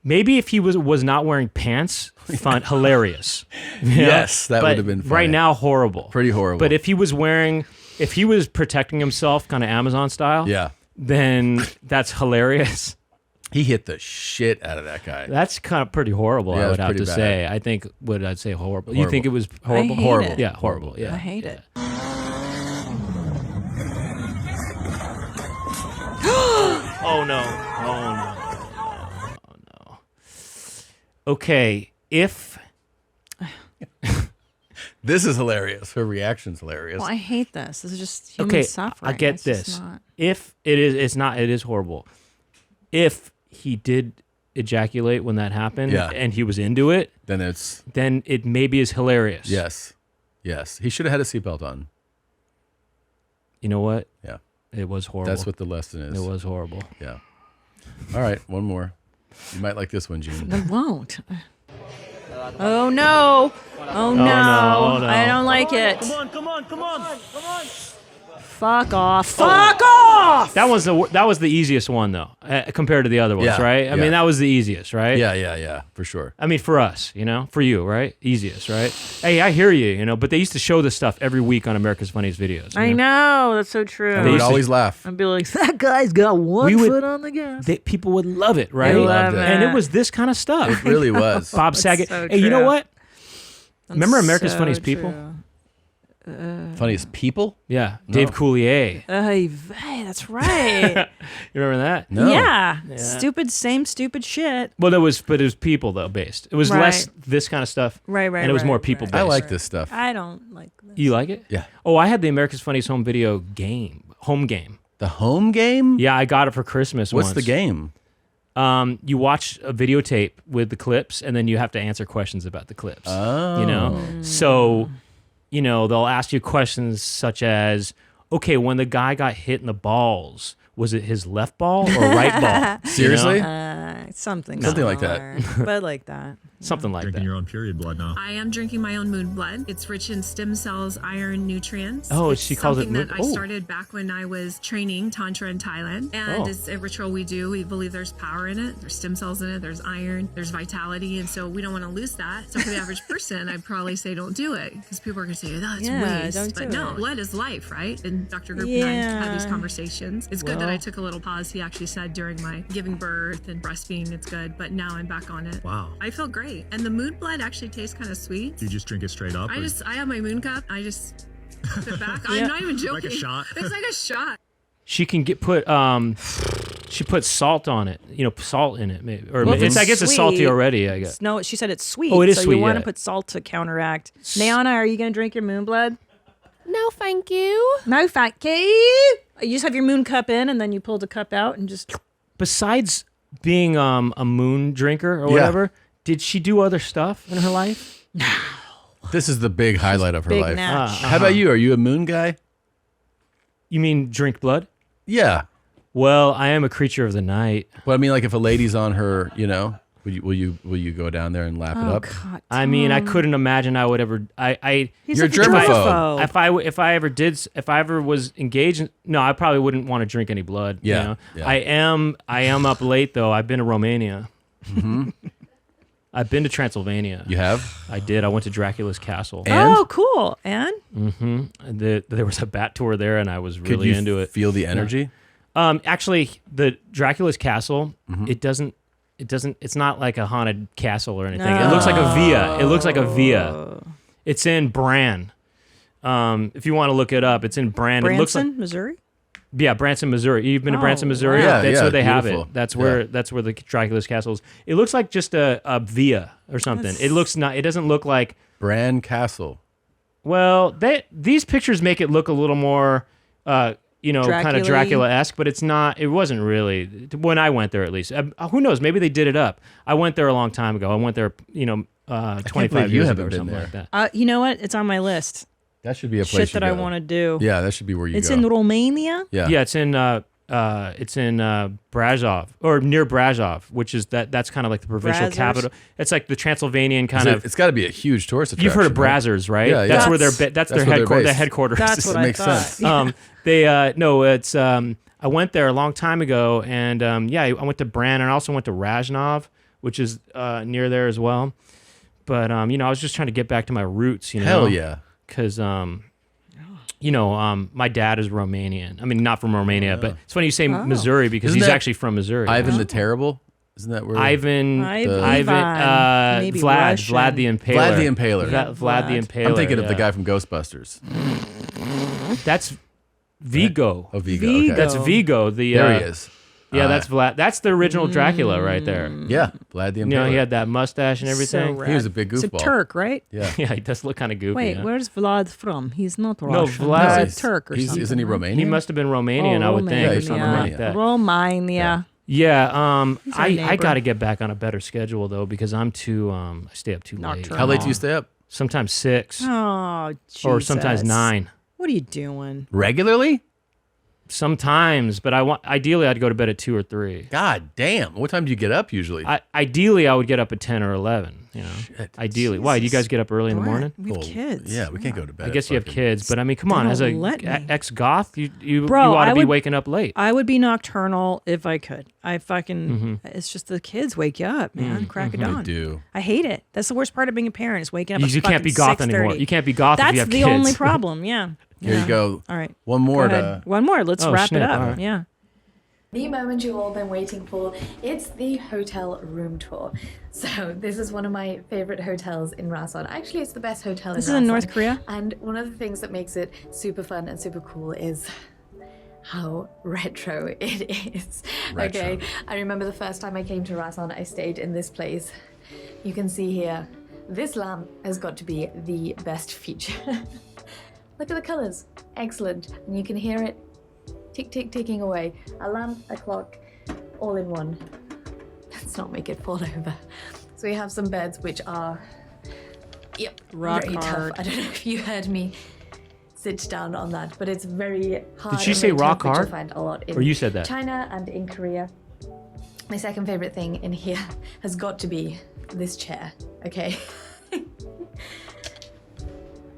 Maybe if he was not wearing pants, hilarious. You know? Yes, that But would have been funny. right now horrible. Pretty horrible. But if he was protecting himself, kind of Amazon style, Yeah. then that's hilarious. He hit the shit out of that guy. That's kind of pretty horrible. Yeah, I it would was have to pretty say. bad. I think I'd say horrible. You Horrible. think it was horrible? I hate Horrible. it. Yeah, horrible. Yeah. I hate it. Oh no. Oh no. Okay, if This is hilarious. Her reaction's hilarious. Well, I hate this. This is just human suffering. I get It's just this. not- If it is horrible. If he did ejaculate when that happened Yeah. and he was into it, then it maybe is hilarious. Yes. He should have had a seatbelt on. You know what? Yeah. It was horrible. That's what the lesson is. It was horrible. Yeah. All right, one more. You might like this one, Gene. I won't. Oh no! Oh no! Oh, no. I don't like it. Come on. Fuck off! Fuck off! That was the easiest one though, compared to the other ones, Yeah, right? I yeah. mean, that was the easiest, right? Yeah, for sure. I mean, for us, for you, right? Easiest, right? Hey, I hear you, but they used to show this stuff every week on America's Funniest Videos. I know, that's so true. And we would always laugh. I'd be like, that guy's got one foot on the gas. People would love it, right? They loved it. And it was this kind of stuff. It really was. Bob That's Saget. so Hey, you know true. what? Remember America's so Funniest People? true. Funniest people? Yeah, No. Dave Coulier. Hey, that's right. You remember that? No. Yeah. Yeah. Same stupid shit. Well, it was people though based. It was Right. less this kind of stuff. Right, And it was more right, people right. based. I like this stuff. I don't like this. You like it? Yeah. Oh, I had the America's Funniest Home Video home game. The home game? Yeah, I got it for Christmas What's once. the game? You watch a videotape with the clips, and then you have to answer questions about the clips. Oh. So, they'll ask you questions such as, okay, when the guy got hit in the balls, was it his left ball or right ball? Seriously? Something like that. similar, but like that. Something like Drinking that. your own period blood now. I am drinking my own moon blood. It's rich in stem cells, iron, nutrients. Oh, It's she calls it something moon- that I oh. started back when I was training Tantra in Thailand. And Oh. it's a ritual we do. We believe there's power in it. There's stem cells in it. There's iron. There's vitality. And so we don't want to lose that. So for the average person, I'd probably say don't do it. Because people are going to say, oh, it's Yeah, waste. don't But do no, it. blood is life, right? And Dr. Group and I have these Yeah. conversations. It's good that Well- I took a little pause. He actually said during my giving birth and breastfeeding, it's good. But now I'm back on it. Wow. I feel great. And the moon blood actually tastes kind of sweet. Do you just drink it straight up? or- I have my moon cup. I just sit back. Yeah. I'm not even joking. Like a shot? It's like a shot. She can she put salt on it, salt in it, maybe. Or Well, if I guess it's salty sweet- already, I guess. No, she said it's sweet. Oh, it is so sweet, you want to yeah. put salt to counteract. Nayana, are you going to drink your moon blood? No, thank you. No, thank you. You just have your moon cup in, and then you pull the cup out and just. Besides being a moon drinker or whatever, did she do other stuff in her life? This is the big highlight of her big life. natch. How about you? Are you a moon guy? You mean drink blood? Yeah. Well, I am a creature of the night. Well, I mean, like if a lady's on her, will you go down there and lap it up? God, I mean, I Tom. couldn't imagine I would ever. He's You're a a germaphobe. If I ever was engaged, no, I probably wouldn't want to drink any blood. Yeah, yeah. I am up late though. I've been to Romania. Mm-hmm. I've been to Transylvania. You have? I did. I went to Dracula's castle. And? Oh, cool. And? Mm-hmm. There was a bat tour there, and I was Could really you into it. feel the energy? Actually, the Dracula's castle, Mm-hmm. it's not like a haunted castle or anything. It looks like a via. It's in Bran. If you want to look it up, it's in Bran. Branson, It looks like, Missouri? yeah, Branson, Missouri. You've been to Branson, Oh, Missouri? wow. That's Yeah, where they have beautiful. it. That's Yeah. where the Dracula's castle is. It looks like just a via or something. It doesn't look like Bran Castle. well, these pictures make it look a little more, kind of Dracula-y. Dracula-esque, but it's not. It wasn't really when I went there, at least. Who knows? Maybe they did it up. I went there a long time ago. I went there, 25 believe you years haven't ago or been something there. like that. You know what? It's on my list. That should be a place Shit that I want to do. Yeah, that should be where you It's go. in Romania? Yeah. Yeah, it's in Brasov or near Brasov, which is that's kind of like the provincial Brazzers? capital. It's like the Transylvanian kind Is it- of. It's got to be a huge tourist attraction. You've heard of right? Brazzers, right? Yeah, That's yeah. where that's their where they're headquarters. based. That's what That I makes thought. sense. It's I went there a long time ago, and I went to Bran, and I also went to Razhnov, which is near there as well. But I was just trying to get back to my roots. Hell yeah. Because my dad is Romanian. I mean, not from Romania, but it's funny you say Missouri because Isn't he's that actually from Missouri. Ivan the Terrible? Isn't that where? Ivan, Maybe Vlad the Impaler. Vlad the Impaler. Vlad the Impaler. I'm thinking of the yeah. guy from Ghostbusters. That's Vigo. Oh, Vigo. Okay. That's Vigo. There he is. Yeah, that's Vlad. That's the original Dracula right there. Yeah, Vlad the Impaler. He had that mustache and everything. So He was a big It's goofball. a Turk, right? Yeah. Yeah, he does look kind of goofy. Wait, yeah. where's Vlad from? He's not No, Russian. Vlad- He's a Turk or something. Isn't he right? Romanian? He must have been Romanian, I would think, Yeah, or he's from something like Romania. that. Romania. Yeah, He's our I neighbor. got to get back on a better schedule though because I'm too I stay up too late. Nocturnal. How late do you stay up? Sometimes 6 Oh, or sometimes Jesus. 9. What are you doing? Regularly? Sometimes, but ideally I'd go to bed at 2 or 3. God damn! What time do you get up usually? Ideally, I would get up at 10 or 11. You know, Shit. ideally. Why? Do you guys get up early in the morning? We have kids. Yeah, we can't go to bed. I guess you have fucking kids, but I mean, come They on, as don't a let me. ex-goth, you Bro, ought I to be would- waking up late. I would be nocturnal if I could. I fucking. Mhm. It's just the kids wake you up, man. Crack of mhm. dawn. They do. I hate it. That's the worst part of being a parent is waking up. You at can't be fucking goth anymore. 6:30. You can't be goth if That's you have the kids. only problem. Yeah. Here Yeah. you go. All right. One more. Go ahead. One more. Let's wrap snip, it up. all right. Yeah. The moment you've all been waiting for, it's the hotel room tour. So this is one of my favorite hotels in Rason. Actually, it's the best hotel This in is in Rason. North Korea? And one of the things that makes it super fun and super cool is how retro it is. Retro. Okay, I remember the first time I came to Rason, I stayed in this place. You can see here, this lamp has got to be the best feature. Look at the colors, excellent. And you can hear it tick, tick, ticking away. A lamp, a clock, all in one. Let's not make it fall over. So we have some beds which are, yep, Rock very hard. tough. I don't know if you heard me sit down on that, but it's very hard. Did she and say very rock tough, which hard? I find a lot in Or you said that? China and in Korea. My second favorite thing in here has got to be this chair, okay?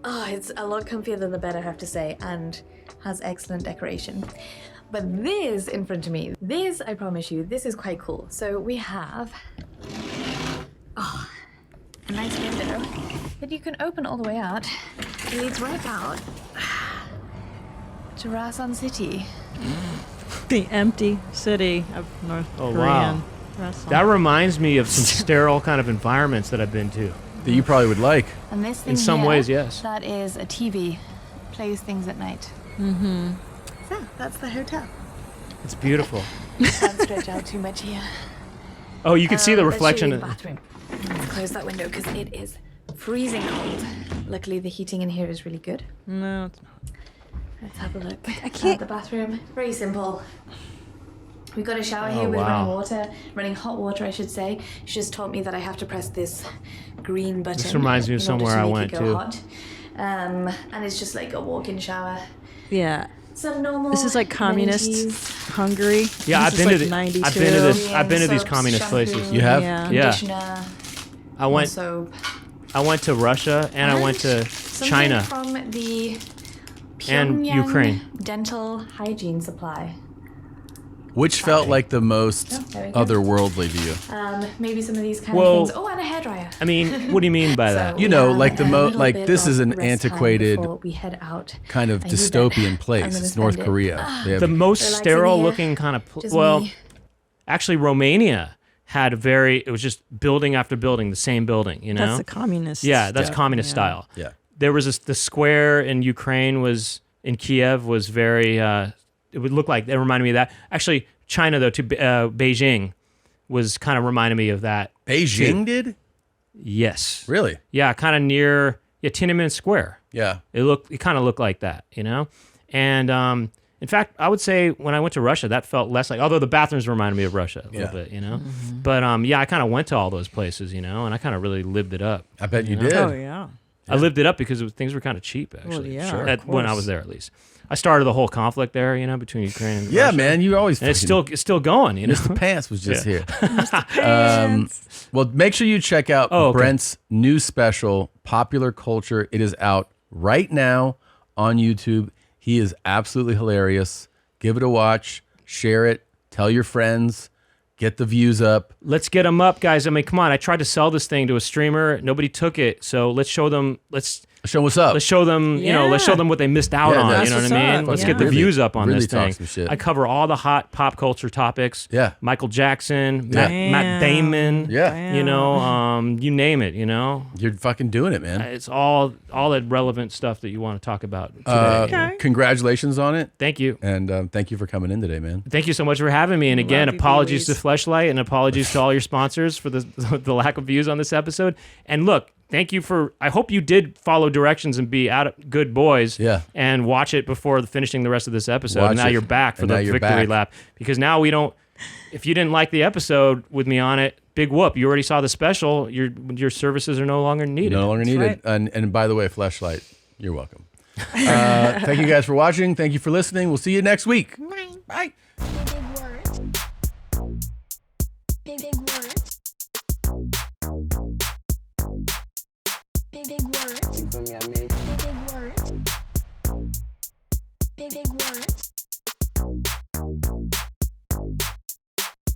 Oh, it's a lot comfier than the bed, I have to say, and has excellent decoration. But this in front of me, this, I promise you, this is quite cool. So we have, a nice window that you can open all the way out. It leads right out to Rason City. The empty city of North Oh, Korean. wow. Rason. That reminds me of some sterile kind of environments that I've been to. That you probably would like. And this thing In some here, ways, yes. that is a TV, plays things at night. Mm-hmm. So that's the hotel. It's beautiful. Can't stretch out too much here. Oh, you can see the Let's show you reflection. the bathroom. Let's close that window because it is freezing cold. Luckily, the heating in here is really good. No, it's not. Let's have a look. I can't. The bathroom, very simple. We've got a shower here Oh, with wow. running hot water, I should say. She just taught me that I have to press this green button. This reminds me of in order somewhere to I make went it go to. hot. And it's just like a walk-in shower. Yeah. Some normal. This is like communist amenities. Hungary. Yeah, This I've been is to like 92. I've been to this. I've been to these Soaps, communist shampoo, places. You have? Yeah. Yeah. Conditioner, I went. soap. I went to Russia and I went to Something China. from the And Pyongyang Ukraine. Dental hygiene supply. Which felt like the most there we go. otherworldly to you? Maybe some of these kind Well, of things. Oh, and a hairdryer. I mean, what do you mean by that? You we know, have like the a little like bit this of is an rest time antiquated before we head out. kind of And you bet dystopian I'm place. gonna It's North spend it. Korea. They have The most Relaxing sterile here. looking kind of Just well, me. actually Romania had a very. It was just building after building, the same building. You know, That's the communist. yeah, that's stuff, communist yeah. style. Yeah. There was the square in Ukraine in Kiev was very. It would look like it reminded me of that. Actually, China though, to Beijing, was kind of reminded me of that. Beijing too. did? Yes. Really? Yeah, kind of near Tiananmen Square. Yeah. It kind of looked like that, you know. And in fact, I would say when I went to Russia, that felt less like. Although the bathrooms reminded me of Russia a little bit, you know. Mm-hmm. But yeah, I kind of went to all those places, you know, and I kind of really lived it up. I bet you know? did. Oh yeah. I lived it up because things were kind of cheap, actually. yeah, Sure. When I course. was there, at least. I started the whole conflict there, you know, between Ukraine and Yeah, Russia. man, you always. And it's still going, you know. Mr. Pants was just Yeah. here. Well, make sure you check out Oh, okay. Brent's new special, Popular Culture. It is out right now on YouTube. He is absolutely hilarious. Give it a watch, share it, tell your friends, get the views up. Let's get them up, guys. I mean, come on. I tried to sell this thing to a streamer. Nobody took it. So let's show them. Let's show what's up. Let's show them. You know, let's show them what they missed out Yeah, on. that's You know what what's I mean? up. Let's Yeah. get the Really- views up on really this talk thing. some shit. I cover all the hot pop culture topics. Yeah. Michael Jackson, Yeah. Matt Damon. Yeah. You know, you name it. You know, You're fucking doing it, man. it's all that relevant stuff that you want to talk about today. you know? Congratulations on it. Thank you. And thank you for coming in today, man. Thank you so much for having me. And again, Love you, apologies Louise. to Fleshlight and apologies to all your sponsors for the lack of views on this episode. And look, thank you for. I hope you did follow directions and be good boys. Yeah. And watch it before finishing the rest of this episode. Watch And now it. you're back for And the now you're victory back. lap because now we don't. If you didn't like the episode with me on it, big whoop. You already saw the special. Your services are no longer needed. No longer That's needed. right. And by the way, Fleshlight, you're welcome. Thank you guys for watching. Thank you for listening. We'll see you next week. Bye. Big words. Big words. You feel me? I mean, big words. Big words.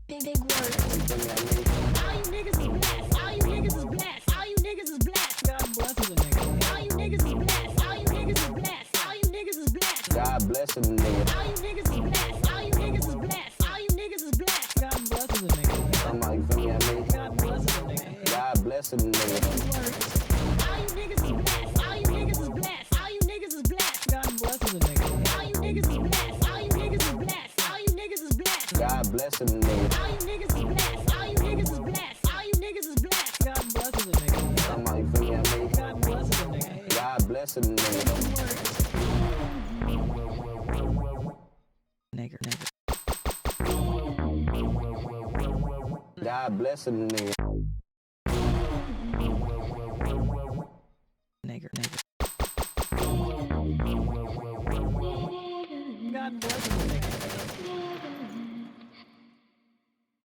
Big words. You feel me? I mean, all you niggas is blessed. All you niggas is blessed. All you niggas is blessed. God blesses a nigga. All you niggas is blessed. All you niggas is blessed. All you niggas is blessed. God blesses a nigga. All you niggas is blessed. All you niggas is blessed. All you niggas is blessed. God blesses a nigga. Somebody feel me? I mean, God blesses a nigga. God blesses a nigga. All you niggas is blessed. All you niggas is blessed. All you niggas is blessed. God blesses a nigga. All you niggas is blessed. All you niggas is blessed. All you niggas is blessed. God blesses a nigga. All you niggas is blessed. All you niggas is blessed. All you niggas is blessed. God blesses a nigga. Somebody feel me? I mean, God blesses a nigga. God blesses a nigga. Nigger. God bless a nigga. Nigger. God bless a nigga.